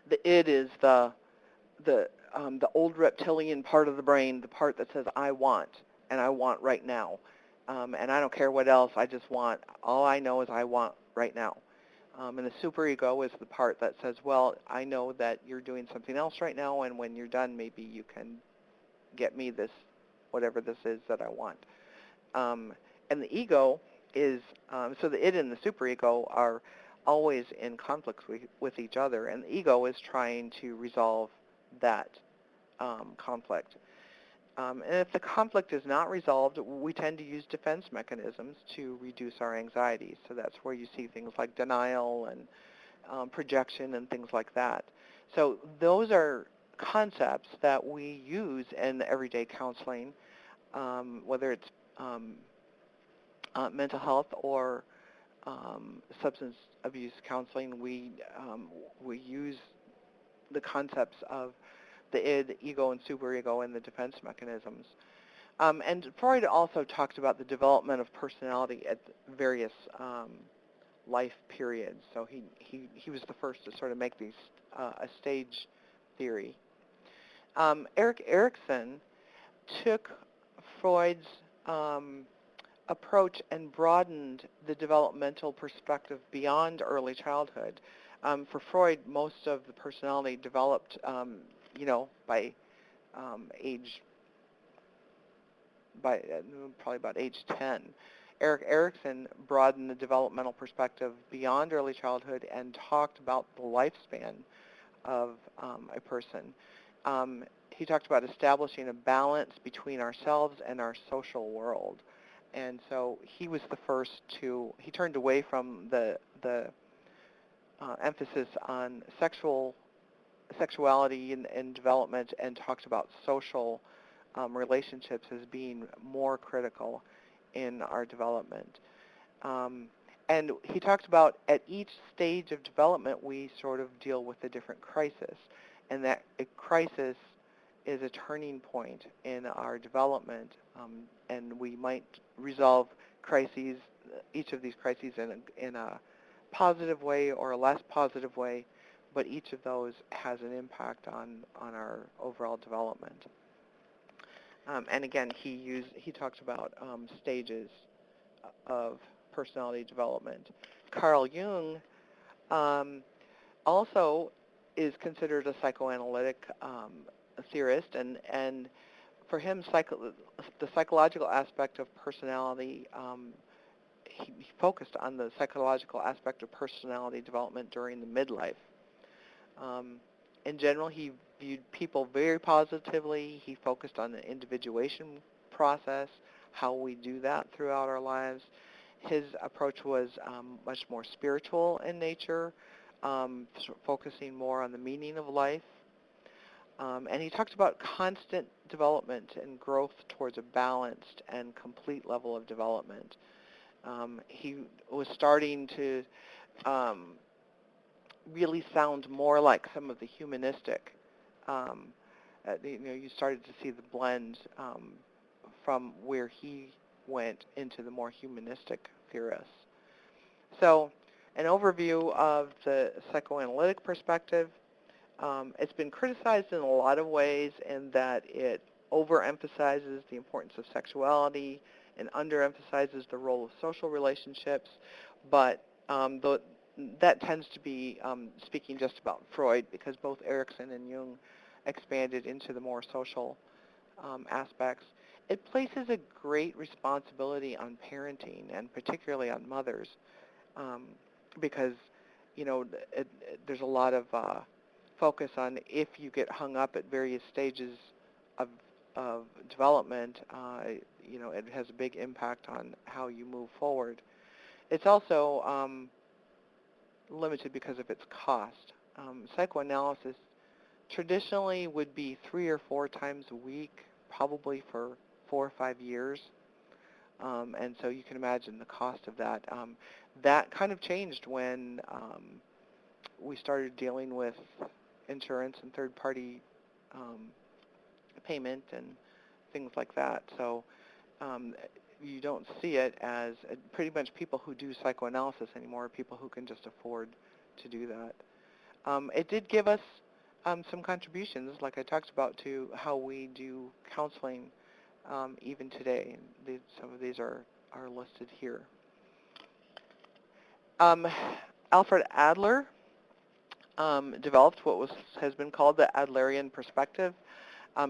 The id is the old reptilian part of the brain, the part that says, I want, and I want right now. And I don't care what else, I just want, all I know is I want right now. And the superego is the part that says, well, I know that you're doing something else right now, and when you're done, maybe you can get me this, whatever this is that I want. And the ego is, so the id and the superego are always in conflict with each other, and the ego is trying to resolve that conflict. And if the conflict is not resolved, we tend to use defense mechanisms to reduce our anxieties. So that's where you see things like denial and projection and things like that. So those are concepts that we use in everyday counseling, whether it's mental health or substance abuse counseling. We use the concepts of the id, ego, and superego and the defense mechanisms. And Freud also talked about the development of personality at various life periods. So he was the first to sort of make these a stage theory. Erik Erikson took Freud's approach and broadened the developmental perspective beyond early childhood. For Freud, most of the personality developed, by age, by probably about age 10. Erik Erikson broadened the developmental perspective beyond early childhood and talked about the lifespan of a person. He talked about establishing a balance between ourselves and our social world. And so he was the first he turned away from the emphasis on sexuality and development and talked about social relationships as being more critical in our development. And he talked about at each stage of development we sort of deal with a different crisis, and that a crisis is a turning point in our development, and we might resolve crises, each of these crises in a positive way or a less positive way, but each of those has an impact on our overall development. And again, he talks about stages of personality development. Carl Jung also is considered a psychoanalytic theorist, and for him, the psychological aspect of personality, he focused on the psychological aspect of personality development during the midlife. In general, he viewed people very positively. He focused on the individuation process, how we do that throughout our lives. His approach was much more spiritual in nature, focusing more on the meaning of life. And he talked about constant development and growth towards a balanced and complete level of development. He was starting to really sound more like some of the humanistic. You started to see the blend from where he went into the more humanistic theorists. So, an overview of the psychoanalytic perspective. It's been criticized in a lot of ways in that it overemphasizes the importance of sexuality and underemphasizes the role of social relationships, but that tends to be speaking just about Freud, because both Erikson and Jung expanded into the more social aspects. It places a great responsibility on parenting, and particularly on mothers, because there's a lot of focus on if you get hung up at various stages of development, it has a big impact on how you move forward. It's also limited because of its cost. Psychoanalysis traditionally would be 3 or 4 times a week, probably for 4 or 5 years. And so you can imagine the cost of that. That kind of changed when we started dealing with insurance and third-party um, payment and things like that. So um, you don't see it as pretty much people who do psychoanalysis anymore are people who can just afford to do that. It did give us some contributions, like I talked about, to how we do counseling even today. Some of these are listed here. Um, Alfred Adler developed what has been called the Adlerian Perspective.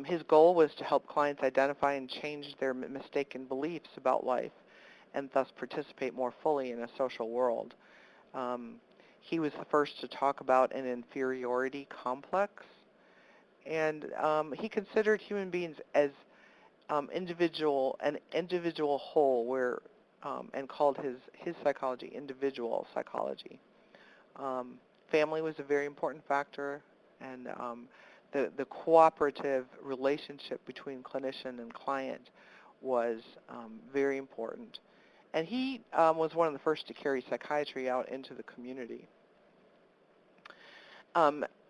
His goal was to help clients identify and change their mistaken beliefs about life and thus participate more fully in a social world. Um, he was the first to talk about an inferiority complex, and he considered human beings as an individual whole, and called his psychology individual psychology. Um, Family was a very important factor, and the cooperative relationship between clinician and client was very important. And he was one of the first to carry psychiatry out into the community.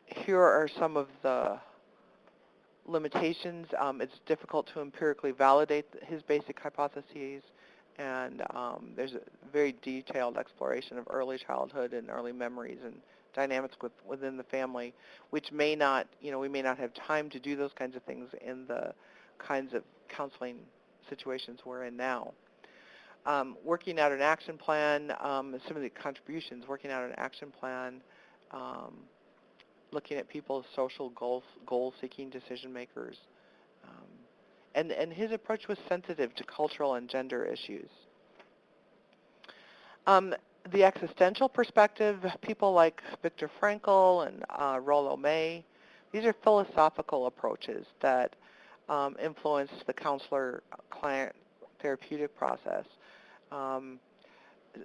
Here are some of the limitations. It's difficult to empirically validate his basic hypotheses, and there's a very detailed exploration of early childhood and early memories and dynamics within the family, which may not, we may not have time to do those kinds of things in the kinds of counseling situations we're in now. Working out an action plan, some of the contributions, working out an action plan, um, looking at people's social goal-seeking decision makers. Um, and his approach was sensitive to cultural and gender issues. Um, the existential perspective, people like Viktor Frankl and Rollo May, these are philosophical approaches that influenced the counselor-client therapeutic process. Um,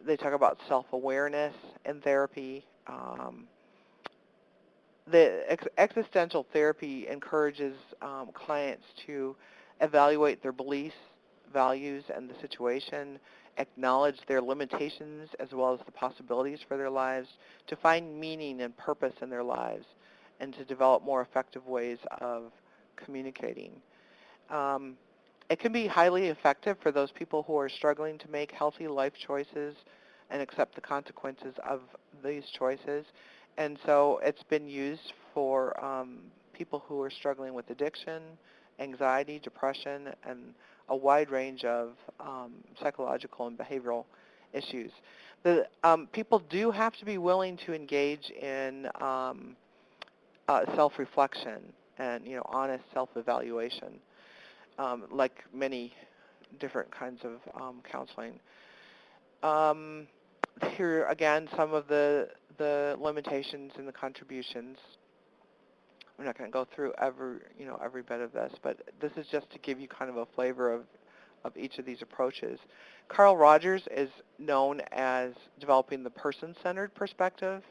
they talk about self-awareness in therapy. The existential therapy encourages clients to evaluate their beliefs, values, and the situation, acknowledge their limitations as well as the possibilities for their lives, to find meaning and purpose in their lives, and to develop more effective ways of communicating. Um, it can be highly effective for those people who are struggling to make healthy life choices and accept the consequences of these choices. And so it's been used for people who are struggling with addiction, anxiety, depression, and a wide range of psychological and behavioral issues. People do have to be willing to engage in self-reflection and honest self-evaluation, like many different kinds of counseling. Um, Here again, some of the limitations and the contributions. I'm not going to go through every bit of this, but this is just to give you kind of a flavor of each of these approaches. Carl Rogers is known as developing the person-centered perspective,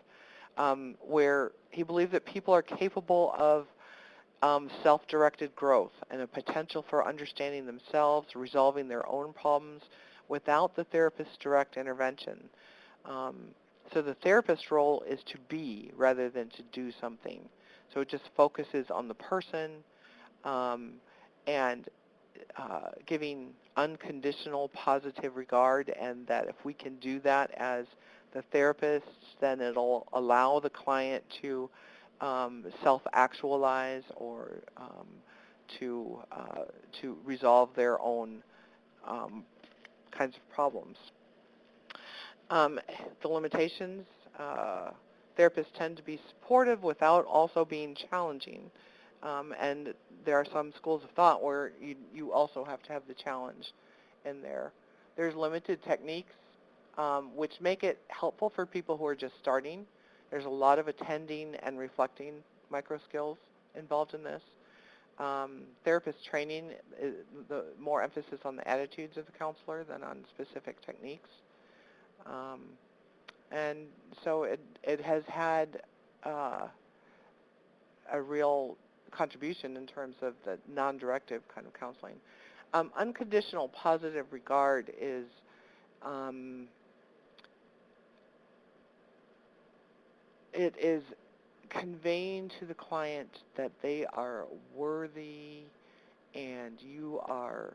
where he believed that people are capable of self-directed growth and a potential for understanding themselves, resolving their own problems without the therapist's direct intervention. So the therapist's role is to be rather than to do something. So it just focuses on the person and giving unconditional positive regard, and that if we can do that as the therapist, then it'll allow the client to self-actualize or to resolve their own kinds of problems. The limitations, therapists tend to be supportive without also being challenging. And there are some schools of thought where you also have to have the challenge in there. There's limited techniques, which make it helpful for people who are just starting. There's a lot of attending and reflecting micro skills involved in this. Therapist training, the more emphasis on the attitudes of the counselor than on specific techniques. And so it has had a real contribution in terms of the non-directive kind of counseling. Unconditional positive regard is it is conveying to the client that they are worthy and you are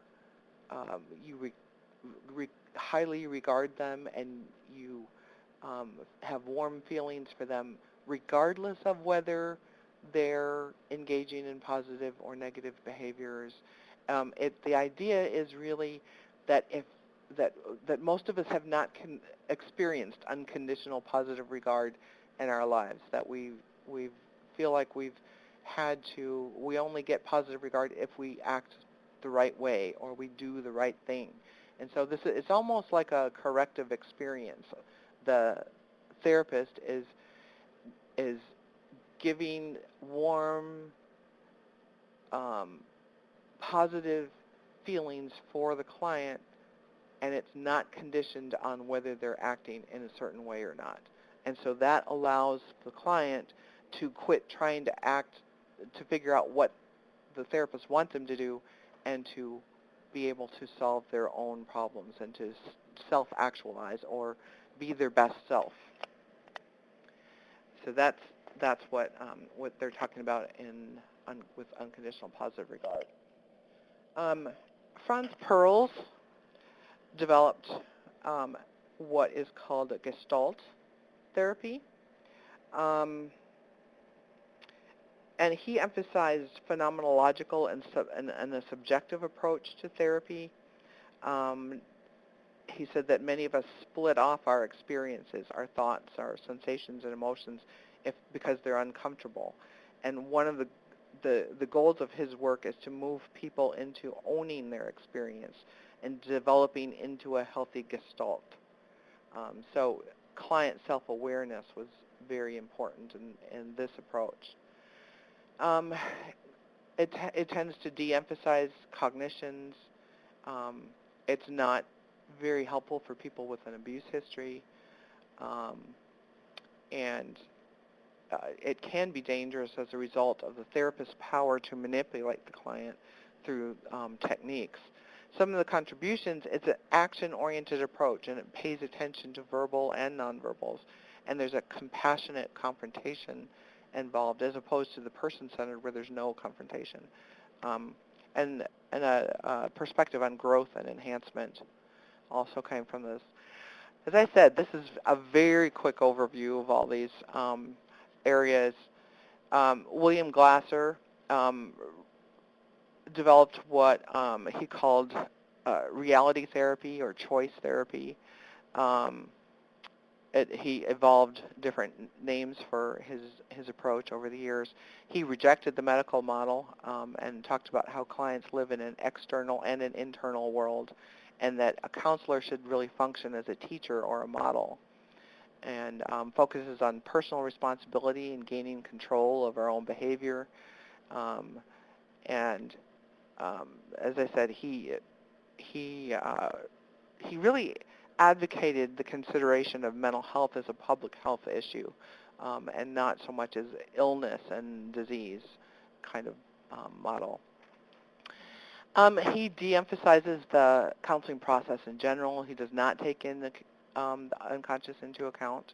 highly regard them and you have warm feelings for them regardless of whether they're engaging in positive or negative behaviors. The idea is really that that most of us have not experienced unconditional positive regard in our lives, that we feel like we only get positive regard if we act the right way or we do the right thing. And so it's almost like a corrective experience. The therapist is giving warm, positive feelings for the client, and it's not conditioned on whether they're acting in a certain way or not. And so that allows the client to quit trying to act, to figure out what the therapist wants them to do, and to be able to solve their own problems and to self-actualize or be their best self. So that's what they're talking about with unconditional positive regard. Franz Perls developed what is called a Gestalt therapy, and he emphasized phenomenological and a subjective approach to therapy. He said that many of us split off our experiences, our thoughts, our sensations and emotions because they're uncomfortable. And one of the goals of his work is to move people into owning their experience and developing into a healthy gestalt. So client self-awareness was very important in this approach. It tends to de-emphasize cognitions. It's not very helpful for people with an abuse history, and it can be dangerous as a result of the therapist's power to manipulate the client through techniques. Some of the contributions, it's an action-oriented approach, and it pays attention to verbal and nonverbals, and there's a compassionate confrontation involved as opposed to the person-centered where there's no confrontation, and a perspective on growth and enhancement also came from this. As I said, this is a very quick overview of all these areas. William Glasser developed what he called reality therapy or choice therapy. He evolved different names for his approach over the years. He rejected the medical model and talked about how clients live in an external and an internal world, and that a counselor should really function as a teacher or a model, and focuses on personal responsibility and gaining control of our own behavior. And as I said, he really advocated the consideration of mental health as a public health issue, and not so much as illness and disease kind of model. He de-emphasizes the counseling process in general. He does not take in the unconscious into account.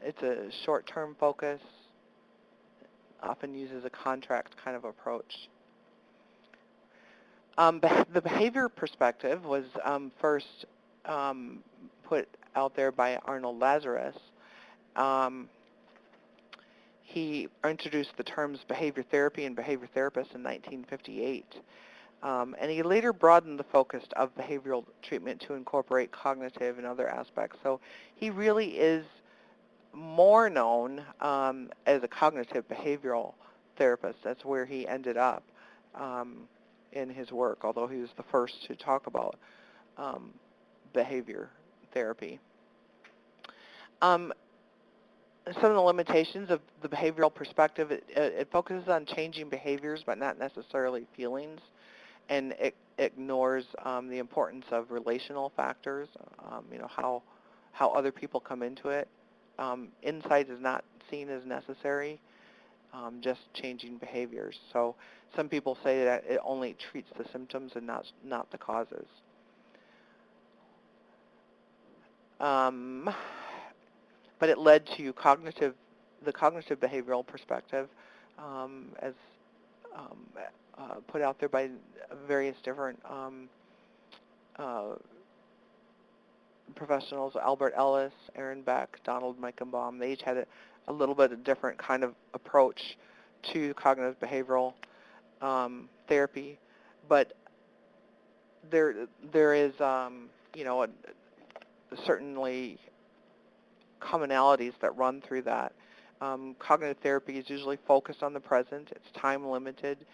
It's a short-term focus, often uses a contract kind of approach. The behavior perspective was first put out there by Arnold Lazarus. He introduced the terms behavior therapy and behavior therapist in 1958. And he later broadened the focus of behavioral treatment to incorporate cognitive and other aspects. So he really is more known as a cognitive behavioral therapist. That's where he ended up in his work, although he was the first to talk about behavior therapy. Some of the limitations of the behavioral perspective, it focuses on changing behaviors but not necessarily feelings, and it ignores the importance of relational factors, how other people come into it. Insight is not seen as necessary. just changing behaviors. So some people say that it only treats the symptoms and not the causes. Um, but it led to the cognitive behavioral perspective, as put out there by various different uh, professionals, Albert Ellis, Aaron Beck, Donald Meichenbaum. They each had a little bit of different kind of approach to cognitive behavioral therapy, but there is certainly commonalities that run through that. Cognitive therapy is usually focused on the present. It's time limited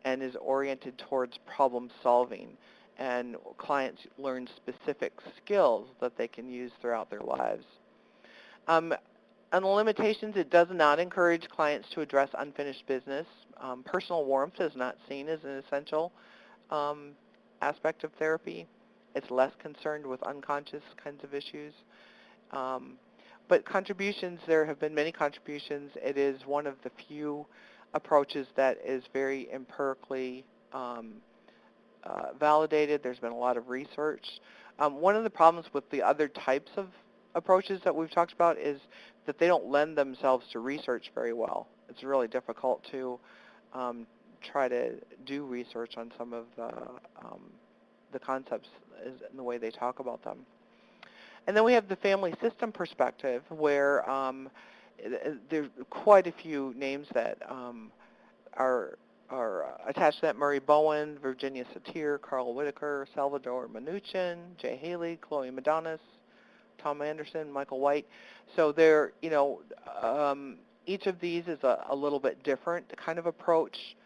and is oriented towards problem solving. And clients learn specific skills that they can use throughout their lives. On the limitations, it does not encourage clients to address unfinished business. Personal warmth is not seen as an essential um, aspect of therapy. It's less concerned with unconscious kinds of issues. Um, but contributions, there have been many contributions. It is one of the few approaches that is very empirically validated. There's been a lot of research. One of the problems with the other types of approaches that we've talked about is that they don't lend themselves to research very well. It's really difficult to try to do research on some of the concepts and the way they talk about them. And then we have the family system perspective, where there are quite a few names that are attached to that. Murray Bowen, Virginia Satir, Carl Whitaker, Salvador Minuchin, Jay Haley, Chloe Madonis, Tom Anderson, Michael White. So they're, each of these is a little bit different kind of approach.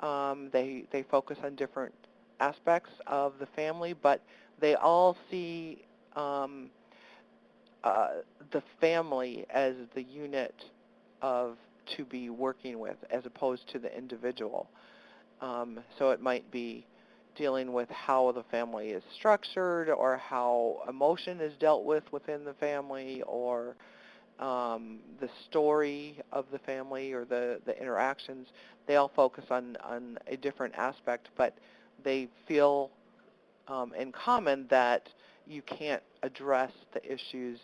They focus on different aspects of the family, but they all see the family as the unit of to be working with, as opposed to the individual. So it might be dealing with how the family is structured, or how emotion is dealt with within the family, or the story of the family, or the interactions. They all focus on a different aspect, but they feel in common that you can't address the issues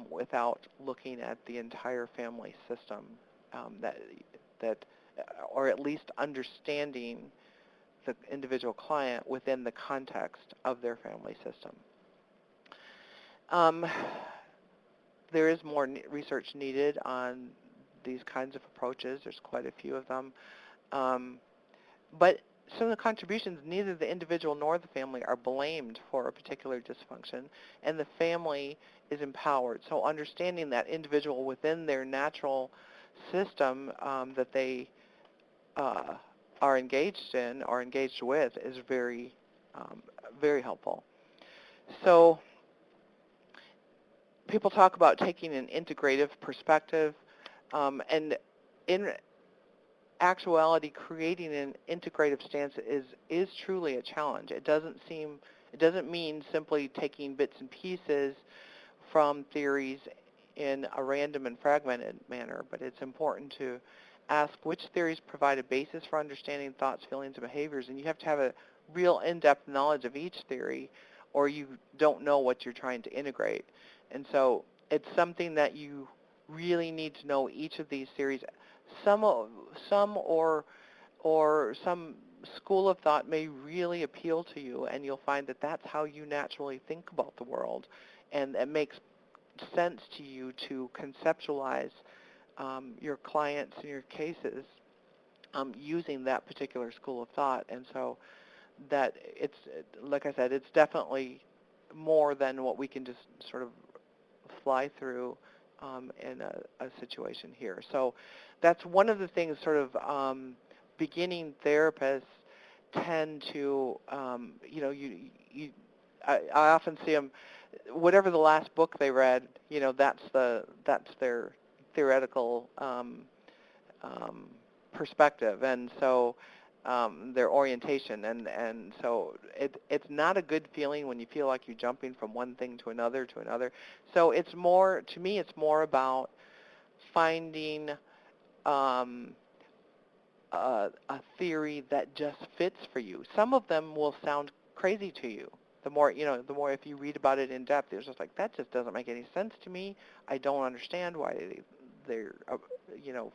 without looking at the entire family system, that or at least understanding the individual client within the context of their family system. Um, there is more research needed on these kinds of approaches. There's quite a few of them. But some of the contributions, neither the individual nor the family are blamed for a particular dysfunction, and the family is empowered. So understanding that individual within their natural system that they are engaged in or engaged with is very, very helpful. So people talk about taking an integrative perspective, and in actuality, creating an integrative stance is truly a challenge. It doesn't mean simply taking bits and pieces from theories in a random and fragmented manner, but it's important to ask which theories provide a basis for understanding thoughts, feelings, and behaviors, and you have to have a real in-depth knowledge of each theory, or you don't know what you're trying to integrate. And so it's something that you really need to know each of these theories. Some or some school of thought may really appeal to you, and you'll find that that's how you naturally think about the world, and it makes sense to you to conceptualize your clients and your cases using that particular school of thought. And so that it's, like I said, it's definitely more than what we can just sort of fly through in a situation here. So that's one of the things sort of beginning therapists tend to, I often see them, whatever the last book they read, that's their theoretical perspective, and so their orientation, and so it's not a good feeling when you feel like you're jumping from one thing to another to another. So it's more, to me, it's more about finding um, a theory that just fits for you. Some of them will sound crazy to you. The more if you read about it in depth, it's just like, that just doesn't make any sense to me. I don't understand why they're,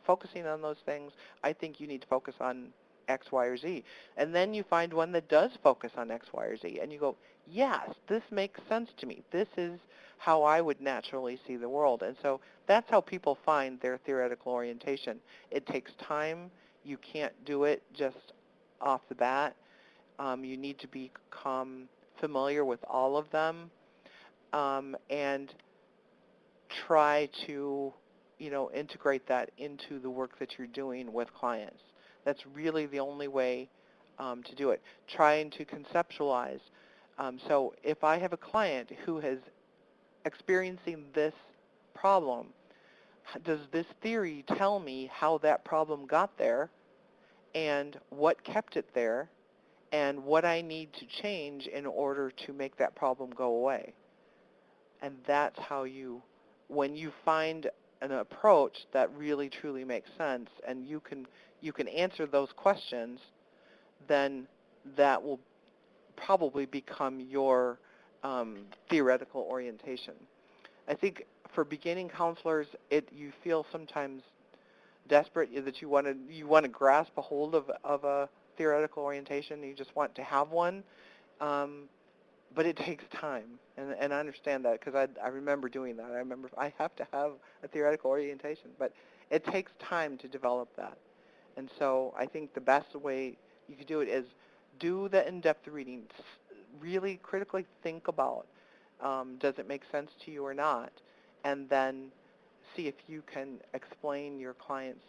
focusing on those things. I think you need to focus on X, Y, or Z. And then you find one that does focus on X, Y, or Z, and you go, yes, this makes sense to me. This is how I would naturally see the world. And so that's how people find their theoretical orientation. It takes time. You can't do it just off the bat. You need to become familiar with all of them, and try to, integrate that into the work that you're doing with clients. That's really the only way to do it. Trying to conceptualize. So if I have a client who is experiencing this problem, does this theory tell me how that problem got there and what kept it there and what I need to change in order to make that problem go away? And that's how when you find an approach that really truly makes sense and you can answer those questions, then that will probably become your theoretical orientation. I think for beginning counselors, you feel sometimes desperate that you want to grasp a hold of a theoretical orientation. You just want to have one. Um, but it takes time, and I understand that because I remember doing that. I remember I have to have a theoretical orientation, but it takes time to develop that. And so I think the best way you could do it is do the in-depth reading. Really critically think about, does it make sense to you or not, and then see if you can explain your client's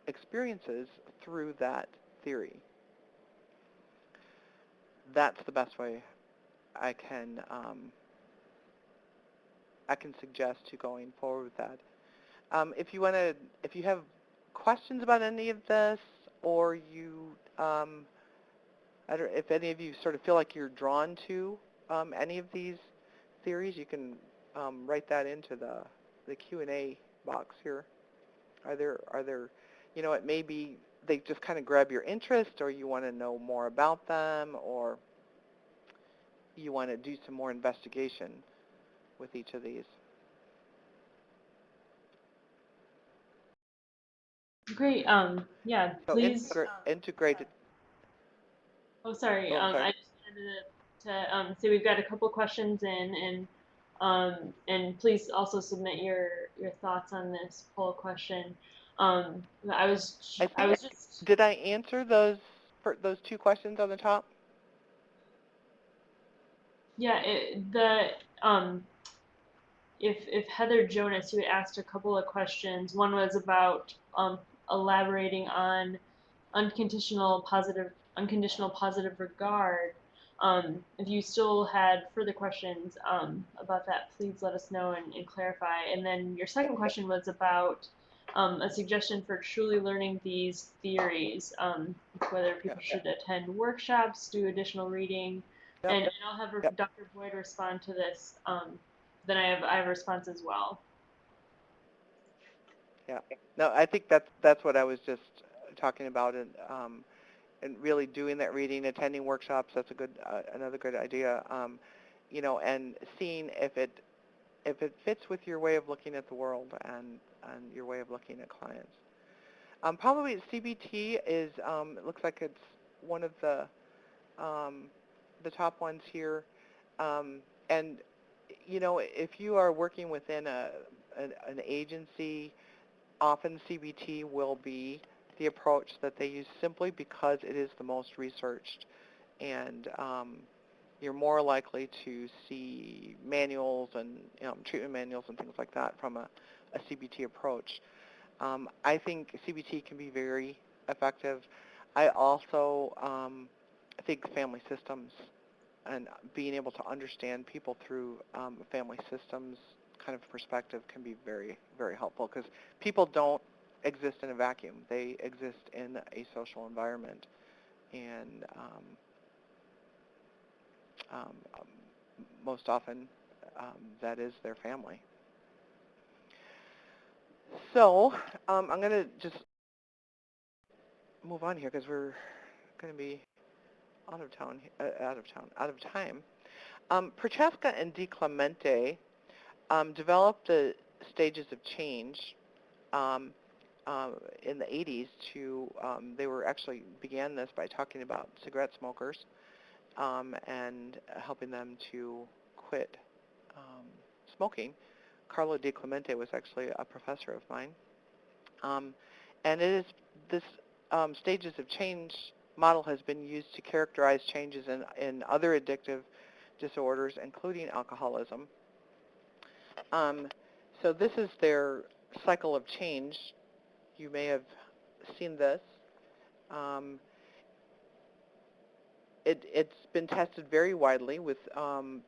experiences through that theory. That's the best way I can suggest to going forward with that. If you have questions about any of this, or if any of you sort of feel like you're drawn to any of these theories, you can write that into the Q&A box here. It may be they just kind of grab your interest, or you want to know more about them, or you want to do some more investigation with each of these. Great. Yeah, So please. integrated. Oh, sorry. Oh, I'm sorry. I just wanted to say we've got a couple questions in, and please also submit your thoughts on this poll question. I was just. Did I answer those two questions on the top? Yeah, if Heather Jonas, who had asked a couple of questions, one was about elaborating on unconditional positive regard. If you still had further questions about that, please let us know and clarify. And then your second question was about a suggestion for truly learning these theories, whether people should attend workshops, do additional reading, Yep. and I'll have Dr. Boyd respond to this. Then I have a response as well. Yeah. No, I think that's what I was just talking about, and really doing that reading, attending workshops. That's another good idea. And seeing if it fits with your way of looking at the world and your way of looking at clients. Probably CBT is. It looks like it's one of the top ones here. And if you are working within an agency, often CBT will be the approach that they use simply because it is the most researched, and you're more likely to see manuals and treatment manuals and things like that from a CBT approach. I think CBT can be very effective. I also think family systems and being able to understand people through family systems kind of perspective can be very, very helpful, because people don't exist in a vacuum. They exist in a social environment, and most often that is their family. So I'm going to just move on here because we're going to be out of time. Prochaska and DiClemente developed the stages of change um, in the 80s they were actually began this by talking about cigarette smokers and helping them to quit smoking. Carlo DiClemente was actually a professor of mine. Um, and it is this stages of change model has been used to characterize changes in other addictive disorders, including alcoholism. Um, so this is their cycle of change. You may have seen this. Um, it's been tested very widely with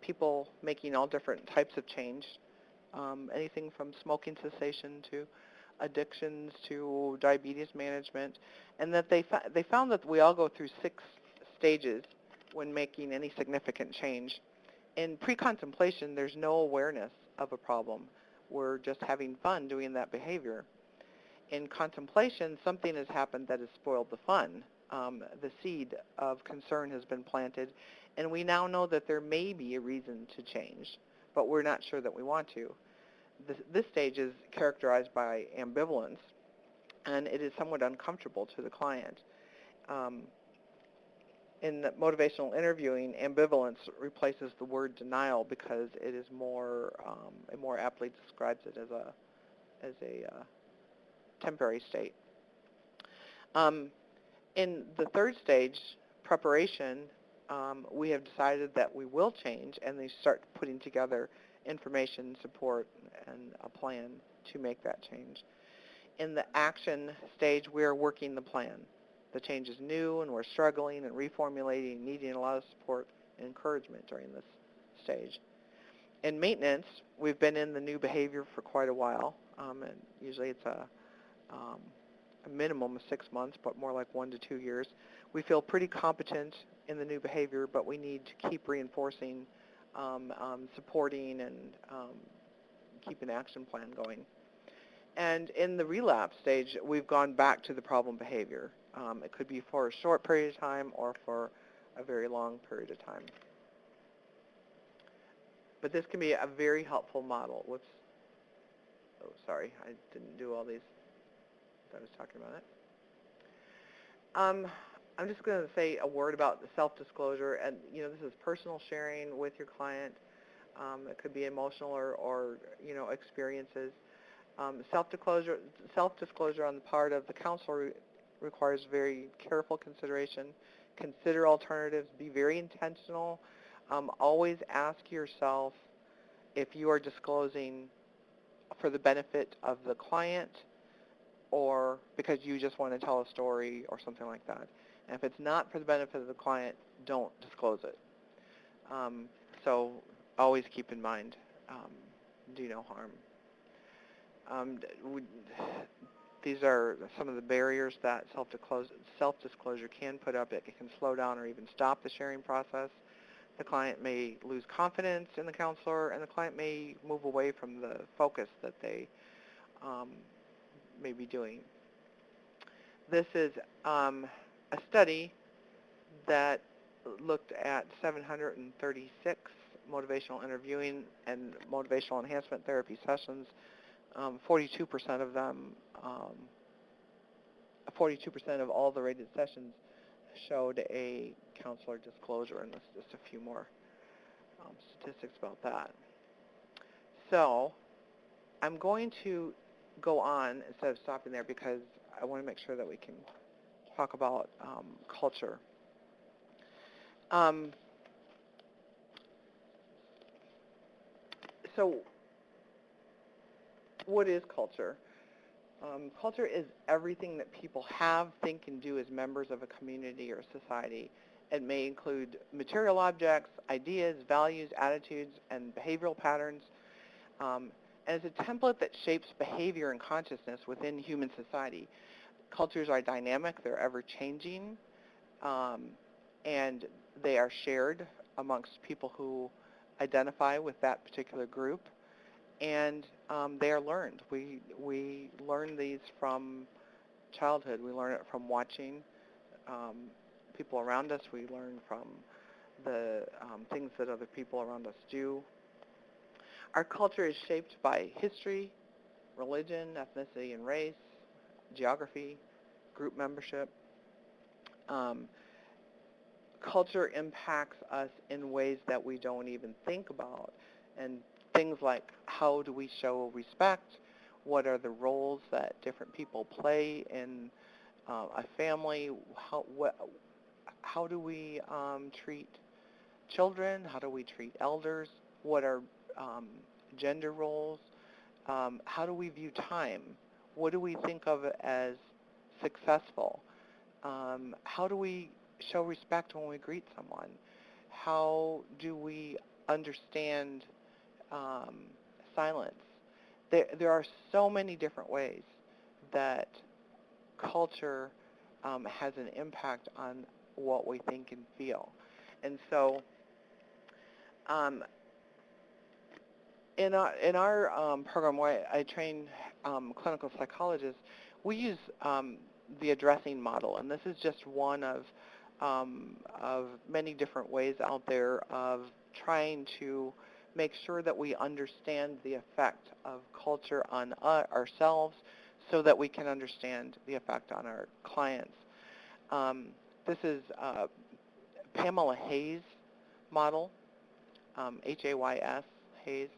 people making all different types of change, anything from smoking cessation to addictions to diabetes management, and that they found that we all go through 6 stages when making any significant change. In pre-contemplation, there's no awareness of a problem. We're just having fun doing that behavior. In contemplation, something has happened that has spoiled the fun. The seed of concern has been planted, and we now know that there may be a reason to change, but we're not sure that we want to. This stage is characterized by ambivalence, and it is somewhat uncomfortable to the client. Um, in the motivational interviewing, ambivalence replaces the word denial because it more aptly describes it as a temporary state. In the third stage, preparation, we have decided that we will change, and they start putting together information, support, and a plan to make that change. In the action stage, we are working the plan. The change is new, and we're struggling and reformulating, needing a lot of support and encouragement during this stage. In maintenance, we've been in the new behavior for quite a while, and usually it's a minimum of 6 months, but more like 1 to 2 years. We feel pretty competent in the new behavior, but we need to keep reinforcing, supporting, and keep an action plan going. And in the relapse stage, we've gone back to the problem behavior. It could be for a short period of time or for a very long period of time. But this can be a very helpful model. Whoops. Oh, sorry, I didn't do all these. I was talking about it. I'm just going to say a word about the self-disclosure, and this is personal sharing with your client. It could be emotional or experiences. Self-disclosure on the part of the counselor requires very careful consideration. Consider alternatives. Be very intentional. Always ask yourself if you are disclosing for the benefit of the client or because you just want to tell a story or something like that. And if it's not for the benefit of the client, don't disclose it. So always keep in mind, do no harm. These are some of the barriers that self-disclosure can put up. It can slow down or even stop the sharing process. The client may lose confidence in the counselor, and the client may move away from the focus that they may be doing. This is a study that looked at 736 motivational interviewing and motivational enhancement therapy sessions. 42% of them, 42% of all the rated sessions showed a counselor disclosure, and there's just a few more statistics about that. So I'm going to go on instead of stopping there because I want to make sure that we can talk about culture. So what is culture? Culture is everything that people have, think, and do as members of a community or society. It may include material objects, ideas, values, attitudes, and behavioral patterns. And it's a template that shapes behavior and consciousness within human society. Cultures are dynamic, they're ever-changing, and they are shared amongst people who identify with that particular group. and they are learned. We learn these from childhood. We learn it from watching um, people around us. We learn from the things that other people around us do. Our culture is shaped by history, religion, ethnicity and race, geography, group membership. Um, Culture impacts us in ways that we don't even think about. And things like, how do we show respect? What are the roles that different people play in a family? How do we treat children? How do we treat elders? What are um, gender roles? How do we view time? What do we think of as successful? How do we show respect when we greet someone? How do we understand um, silence? There are so many different ways that culture has an impact on what we think and feel. And so um, in our program where I train clinical psychologists, we use the addressing model, and this is just one of many different ways out there of trying to make sure that we understand the effect of culture on ourselves, so that we can understand the effect on our clients. Um, this is Pamela Hayes' model, Hays, Hayes,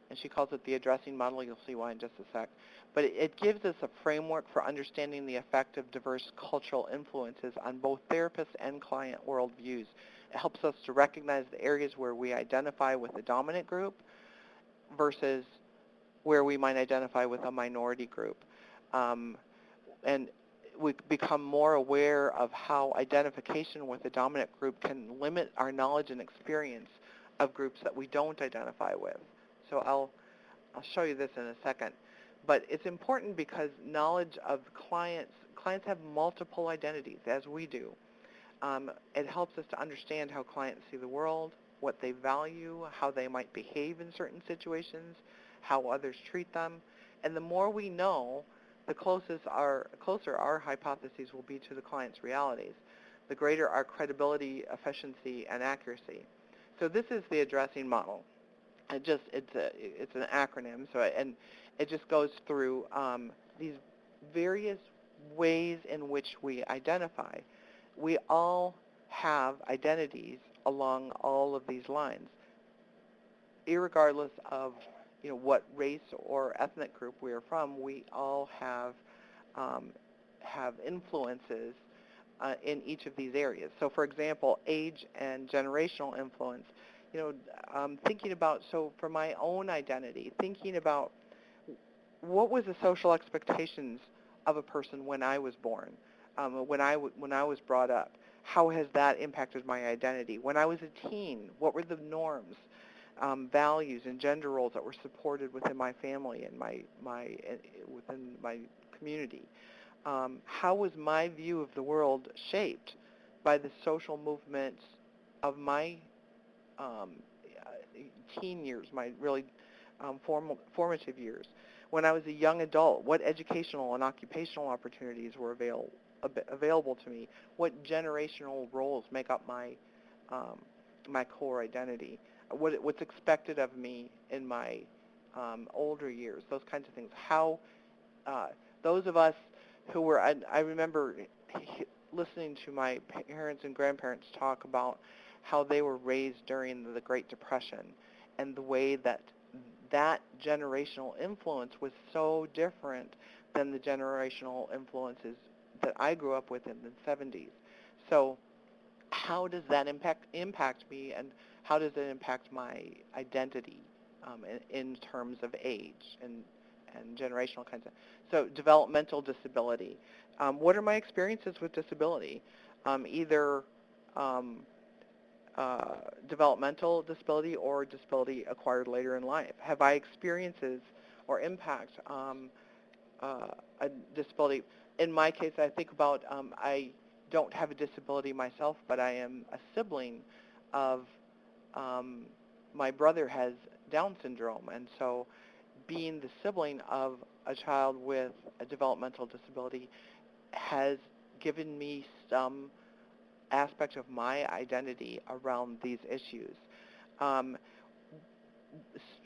and she calls it the addressing model. You'll see why in just a sec. But it gives us a framework for understanding the effect of diverse cultural influences on both therapist and client worldviews. It helps us to recognize the areas where we identify with the dominant group versus where we might identify with a minority group. Um, and we become more aware of how identification with the dominant group can limit our knowledge and experience of groups that we don't identify with. So I'll show you this in a second. But it's important because knowledge of clients have multiple identities, as we do. It helps us to understand how clients see the world, what they value, how they might behave in certain situations, how others treat them. And the more we know, the closer our hypotheses will be to the client's realities, the greater our credibility, efficiency, and accuracy. So this is the addressing model. It's an acronym. And it just goes through these various ways in which we identify. We all have identities along all of these lines, irregardless of what race or ethnic group we are from. We all um, have influences in each of these areas. So, for example, age and generational influence. Thinking about, so for my own identity, thinking about what was the social expectations of a person when I was born, when I was brought up. How has that impacted my identity? When I was a teen, what were the norms, values, and gender roles that were supported within my family and within my community? How was my view of the world shaped by the social movements of my um, teen years, my really formative years? When I was a young adult, what educational and occupational opportunities were available to me? What generational roles make up um, my core identity? What's expected of me in my older years? Those kinds of things. How uh, those of us who were, I remember listening to my parents and grandparents talk about how they were raised during the Great Depression, and the way that that generational influence was so different than the generational influences that I grew up with in the 70s. So how does that impact me, and how does it impact my identity in terms of age and generational kinds of? So developmental disability. What are my experiences with disability? Either um, developmental disability or disability acquired later in life. Have I experiences or impact uh, a disability? In my case, I think about I don't have a disability myself, but I am a sibling of my brother has Down syndrome. And so being the sibling of a child with a developmental disability has given me some aspect of my identity around these issues. Um,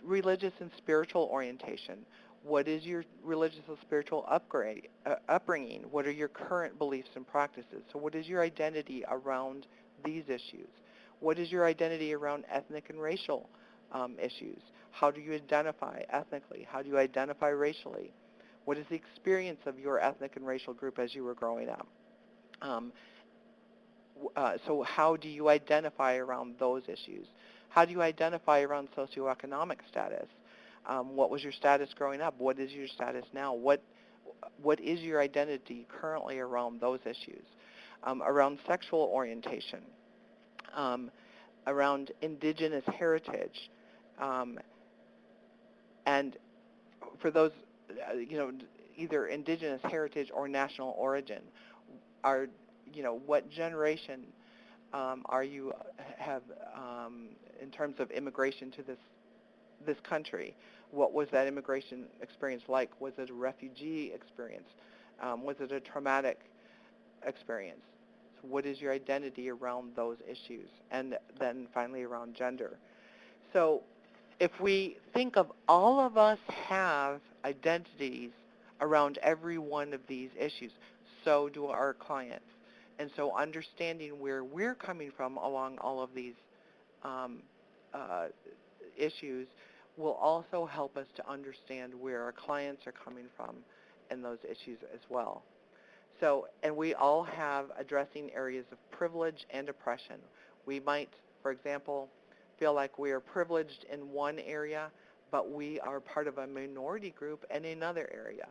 Religious and spiritual orientation. What is your religious and spiritual upbringing? What are your current beliefs and practices? So what is your identity around these issues? What is your identity around ethnic and racial issues? How do you identify ethnically? How do you identify racially? What is the experience of your ethnic and racial group as you were growing up? Um, so how do you identify around those issues? How do you identify around socioeconomic status? What was your status growing up? What is your status now? What is your identity currently around those issues? Around sexual orientation, um, around indigenous heritage, um, and for those, either indigenous heritage or national origin, are, what generation are you have in terms of immigration to this country? What was that immigration experience like? Was it a refugee experience? Was it a traumatic experience? So what is your identity around those issues? And then finally around gender. So if we think of all of us have identities around every one of these issues, so do our clients. And so understanding where we're coming from along all of these um, uh, issues will also help us to understand where our clients are coming from in those issues as well. So, and we all have addressing areas of privilege and oppression. We might, for example, feel like we are privileged in one area, but we are part of a minority group in another area.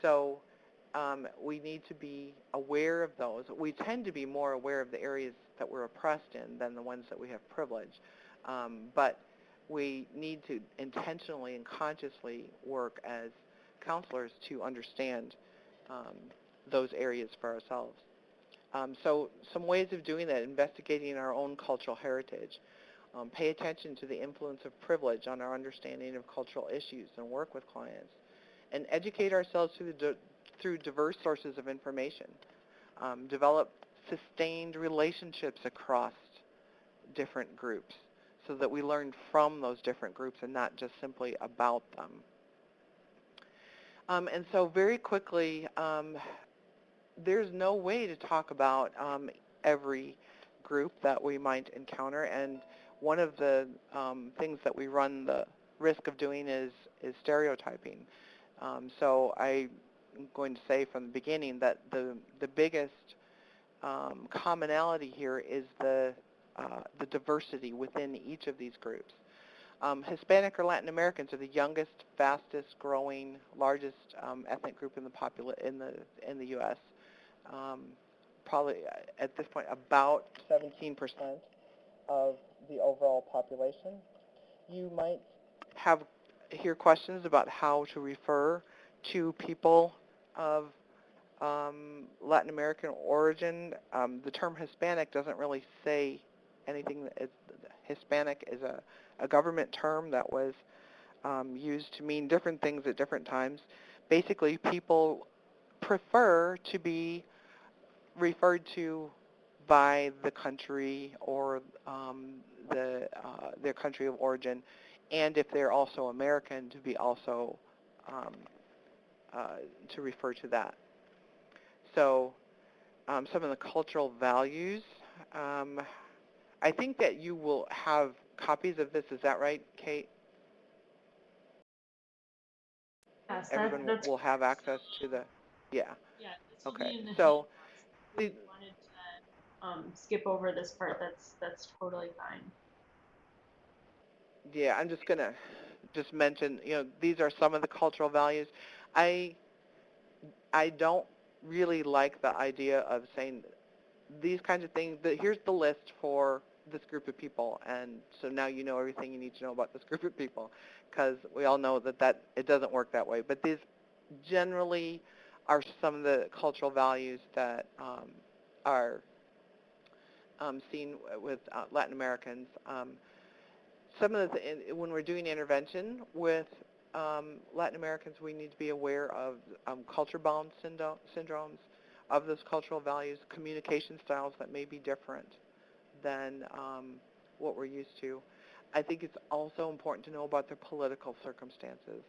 So we need to be aware of those. We tend to be more aware of the areas that we're oppressed in than the ones that we have privilege. But we need to intentionally and consciously work as counselors to understand um, those areas for ourselves. So some ways of doing that: investigating our own cultural heritage, pay attention to the influence of privilege on our understanding of cultural issues and work with clients, and educate ourselves through diverse sources of information. Develop sustained relationships across different groups so that we learn from those different groups and not just simply about them. And so very quickly, there's no way to talk about every group that we might encounter, and one of the things that we run the risk of doing is stereotyping. So I'm going to say from the beginning that the biggest commonality here is the diversity within each of these groups. Hispanic or Latin Americans are the youngest, fastest growing, largest ethnic group in the U.S. Probably at this point about 17% of the overall population. You might hear questions about how to refer to people of Latin American origin. The term Hispanic doesn't really say anything. Hispanic is a government term that was used to mean different things at different times. Basically, people prefer to be referred to by the country or their country of origin, and if they're also American, to be also um, to refer to that. So some of the cultural values. Um, I think that you will have copies of this. Is that right, Kate? Yes, Everyone that's will have access to the, yeah. yeah. This will Okay. be in the So, handouts. If you wanted to skip over this part, that's totally fine. yeah, I'm just going to just mention, these are some of the cultural values. I I don't really like the idea of saying these kinds of things. Here's the list for this group of people, and so now you know everything you need to know about this group of people, because we all know that it doesn't work that way. But these generally are some of the cultural values that are seen with Latin Americans. Some of when we're doing intervention with Latin Americans, we need to be aware of culture-bound syndromes, of those cultural values, communication styles that may be different than what we're used to. I think it's also important to know about their political circumstances,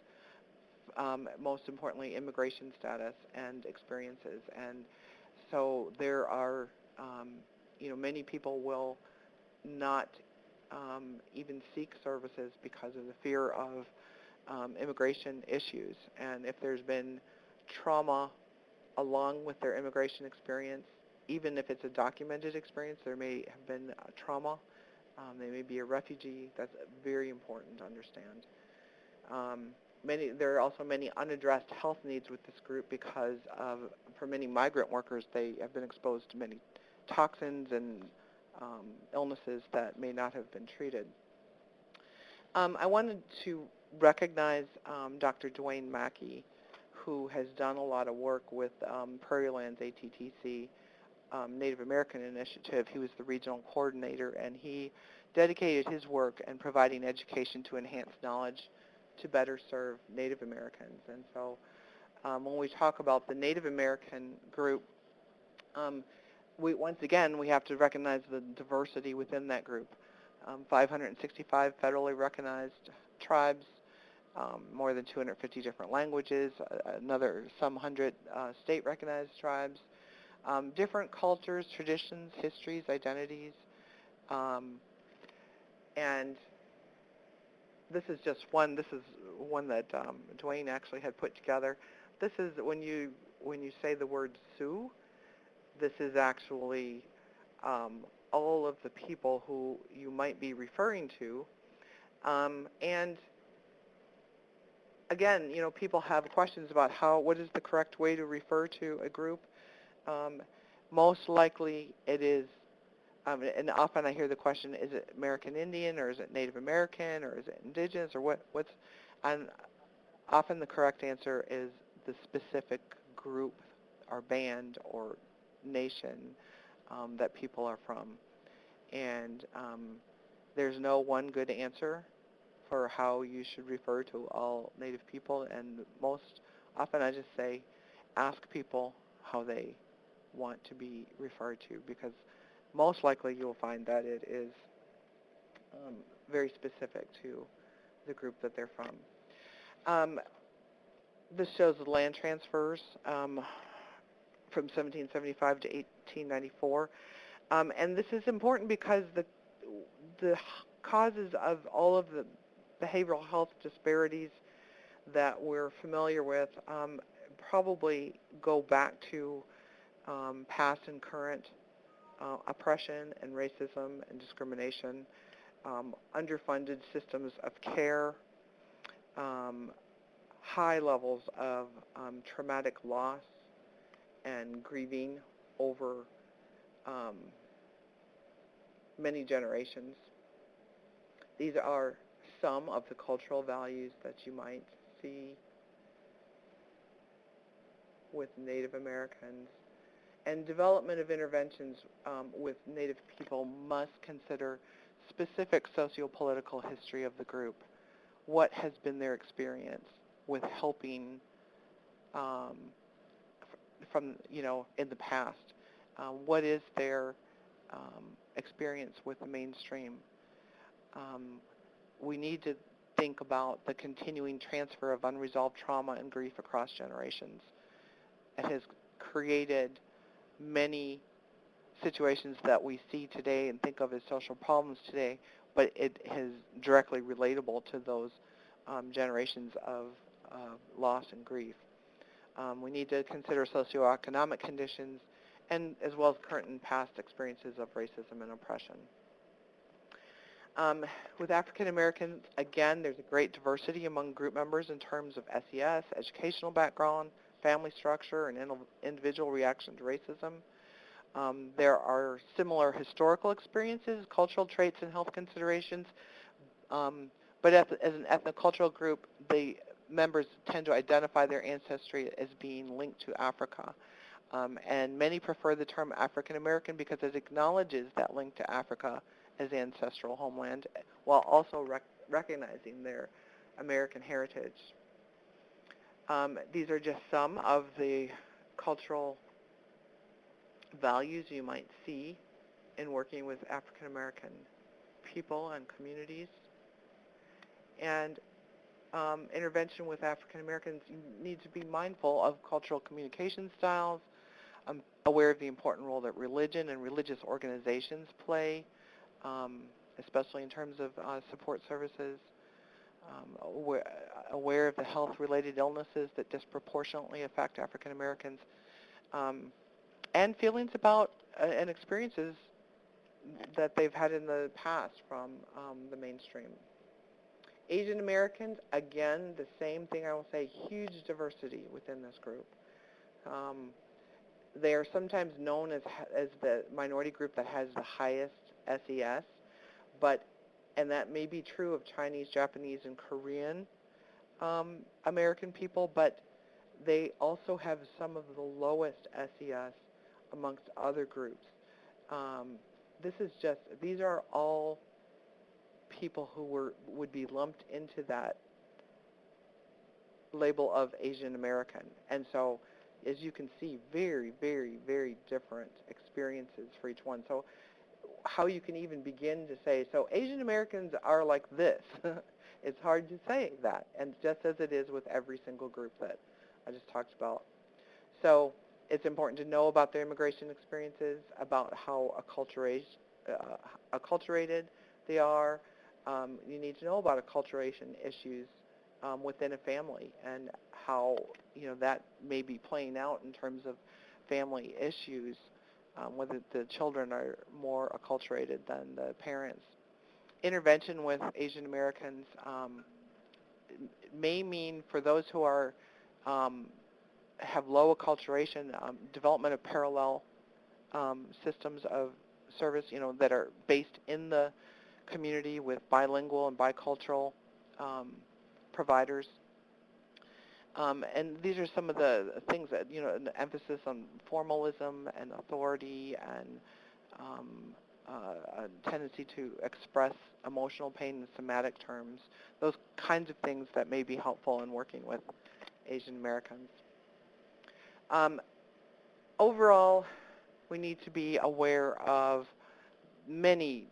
most importantly, immigration status and experiences. And so there are, many people will not even seek services because of the fear of immigration issues. And if there's been trauma along with their immigration experience, even if it's a documented experience, there may have been trauma. They may be a refugee. That's very important to understand. There are also many unaddressed health needs with this group because for many migrant workers, they have been exposed to many toxins and illnesses that may not have been treated. I wanted to recognize Dr. Dwayne Mackey, who has done a lot of work with Prairie Lands ATTC Native American Initiative. He was the regional coordinator, and he dedicated his work in providing education to enhance knowledge to better serve Native Americans. And so when we talk about the Native American group, once again, we have to recognize the diversity within that group. 565 federally recognized tribes, more than 250 different languages, some 100 state-recognized tribes, different cultures, traditions, histories, identities, and this is one that Dwayne actually had put together. This is when you say the word Sioux, this is actually all of the people who you might be referring to. And again, people have questions about what is the correct way to refer to a group. Most likely it is, and often I hear the question, is it American Indian, or is it Native American, or is it Indigenous, or what's, and often the correct answer is the specific group or band or nation that people are from. And there's no one good answer for how you should refer to all Native people, and most often I just say, ask people how they want to be referred to, because most likely you'll find that it is very specific to the group that they're from. This shows the land transfers from 1775 to 1894. And this is important because the causes of all of the behavioral health disparities that we're familiar with probably go back to past and current oppression and racism and discrimination, underfunded systems of care, high levels of traumatic loss and grieving over many generations. These are some of the cultural values that you might see with Native Americans. And development of interventions with Native people must consider specific sociopolitical history of the group. What has been their experience with helping from, in the past? What is their experience with the mainstream? We need to think about the continuing transfer of unresolved trauma and grief across generations. It has created many situations that we see today and think of as social problems today, but it is directly relatable to those generations of loss and grief. We need to consider socioeconomic conditions and as well as current and past experiences of racism and oppression. With African Americans, again, there's a great diversity among group members in terms of SES, educational background, family structure, and individual reaction to racism. There are similar historical experiences, cultural traits, and health considerations, but as an ethnocultural group, the members tend to identify their ancestry as being linked to Africa. And many prefer the term African American because it acknowledges that link to Africa as ancestral homeland, while also recognizing their American heritage. These are just some of the cultural values you might see in working with African American people and communities. And intervention with African Americans, you need to be mindful of cultural communication styles, aware of the important role that religion and religious organizations play, especially in terms of support services, aware of the health-related illnesses that disproportionately affect African Americans, and feelings about and experiences that they've had in the past from the mainstream. Asian Americans, again, the same thing I will say, huge diversity within this group. They are sometimes known as the minority group that has the highest SES, and that may be true of Chinese, Japanese, and Korean American people, but they also have some of the lowest SES amongst other groups. These are all people who would be lumped into that label of Asian American. And so, as you can see, very, very, very different experiences for each one. So how you can even begin to say, so Asian Americans are like this. It's hard to say that, and just as it is with every single group that I just talked about. So it's important to know about their immigration experiences, about how acculturated they are. You need to know about acculturation issues within a family and how that may be playing out in terms of family issues, whether the children are more acculturated than the parents. Intervention with Asian Americans may mean, for those who are have low acculturation, development of parallel systems of service, that are based in the community with bilingual and bicultural providers. And these are some of the things that, an emphasis on formalism and authority and a tendency to express emotional pain in somatic terms, those kinds of things that may be helpful in working with Asian Americans. Overall, we need to be aware of many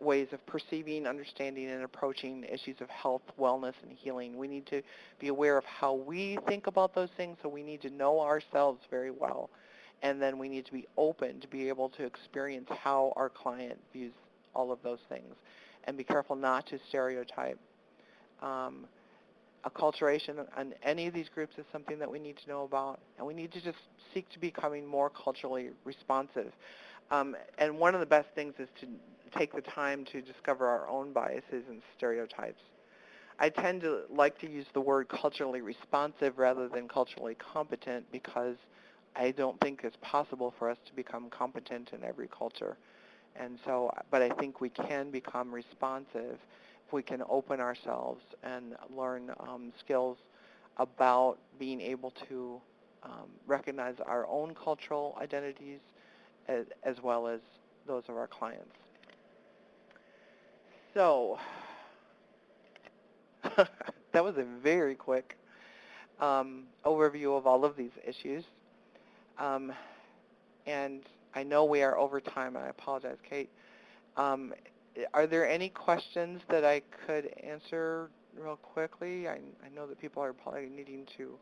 ways of perceiving, understanding, and approaching issues of health, wellness, and healing. We need to be aware of how we think about those things, so we need to know ourselves very well. And then we need to be open to be able to experience how our client views all of those things, and be careful not to stereotype. Acculturation on any of these groups is something that we need to know about, and we need to just seek to becoming more culturally responsive. And one of the best things is to take the time to discover our own biases and stereotypes. I tend to like to use the word culturally responsive rather than culturally competent, because I don't think it's possible for us to become competent in every culture. And so, but I think we can become responsive if we can open ourselves and learn skills about being able to recognize our own cultural identities as well as those of our clients. So that was a very quick overview of all of these issues. And I know we are over time, and I apologize, Kate. Are there any questions that I could answer real quickly? I know that people are probably needing to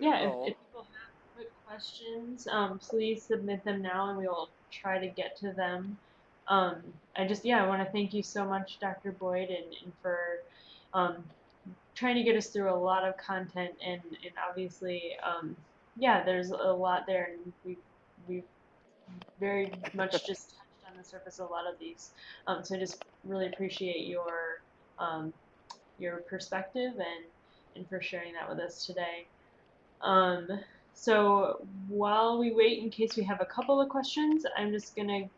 Yeah, go. if people have quick questions, please submit them now and we will try to get to them. I want to thank you so much, Dr. Boyd, and for um, trying to get us through a lot of content, and obviously, there's a lot there, and we've very much just touched on the surface of a lot of these. So I just really appreciate your perspective and for sharing that with us today. Um, so while we wait, in case we have a couple of questions, I'm just gonna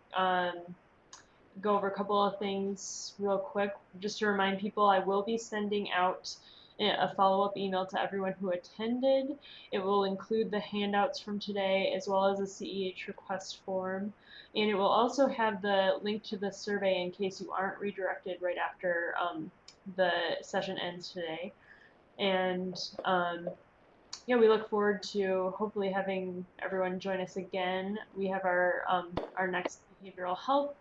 go over a couple of things real quick. Just to remind people, I will be sending out a follow-up email to everyone who attended. It will include the handouts from today as well as a CEH request form. And it will also have the link to the survey in case you aren't redirected right after the session ends today. And yeah, we look forward to hopefully having everyone join us again. We have our next behavioral health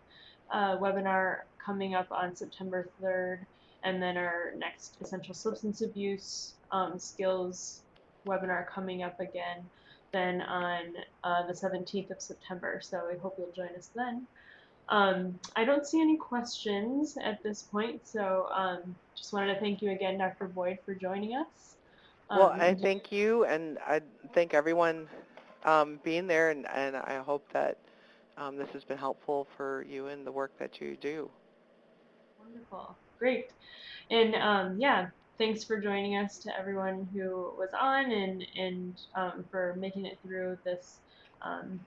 webinar coming up on September 3rd, and then our next essential substance abuse skills webinar coming up again then on the 17th of September. So we hope you'll join us then. I don't see any questions at this point, so just wanted to thank you again, Dr. Boyd, for joining us. Well, I thank you, and I thank everyone being there, and I hope that this has been helpful for you in the work that you do. Wonderful. Great. And yeah, thanks for joining us to everyone who was on and for making it through this um,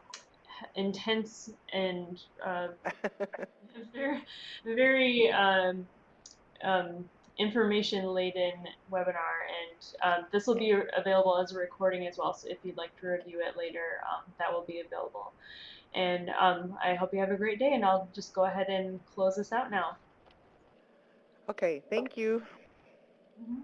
intense and very, very information-laden webinar. And this will be available as a recording as well. So if you'd like to review it later, that will be available. And I hope you have a great day. And I'll just go ahead and close this out now. Okay, thank you. Mm-hmm.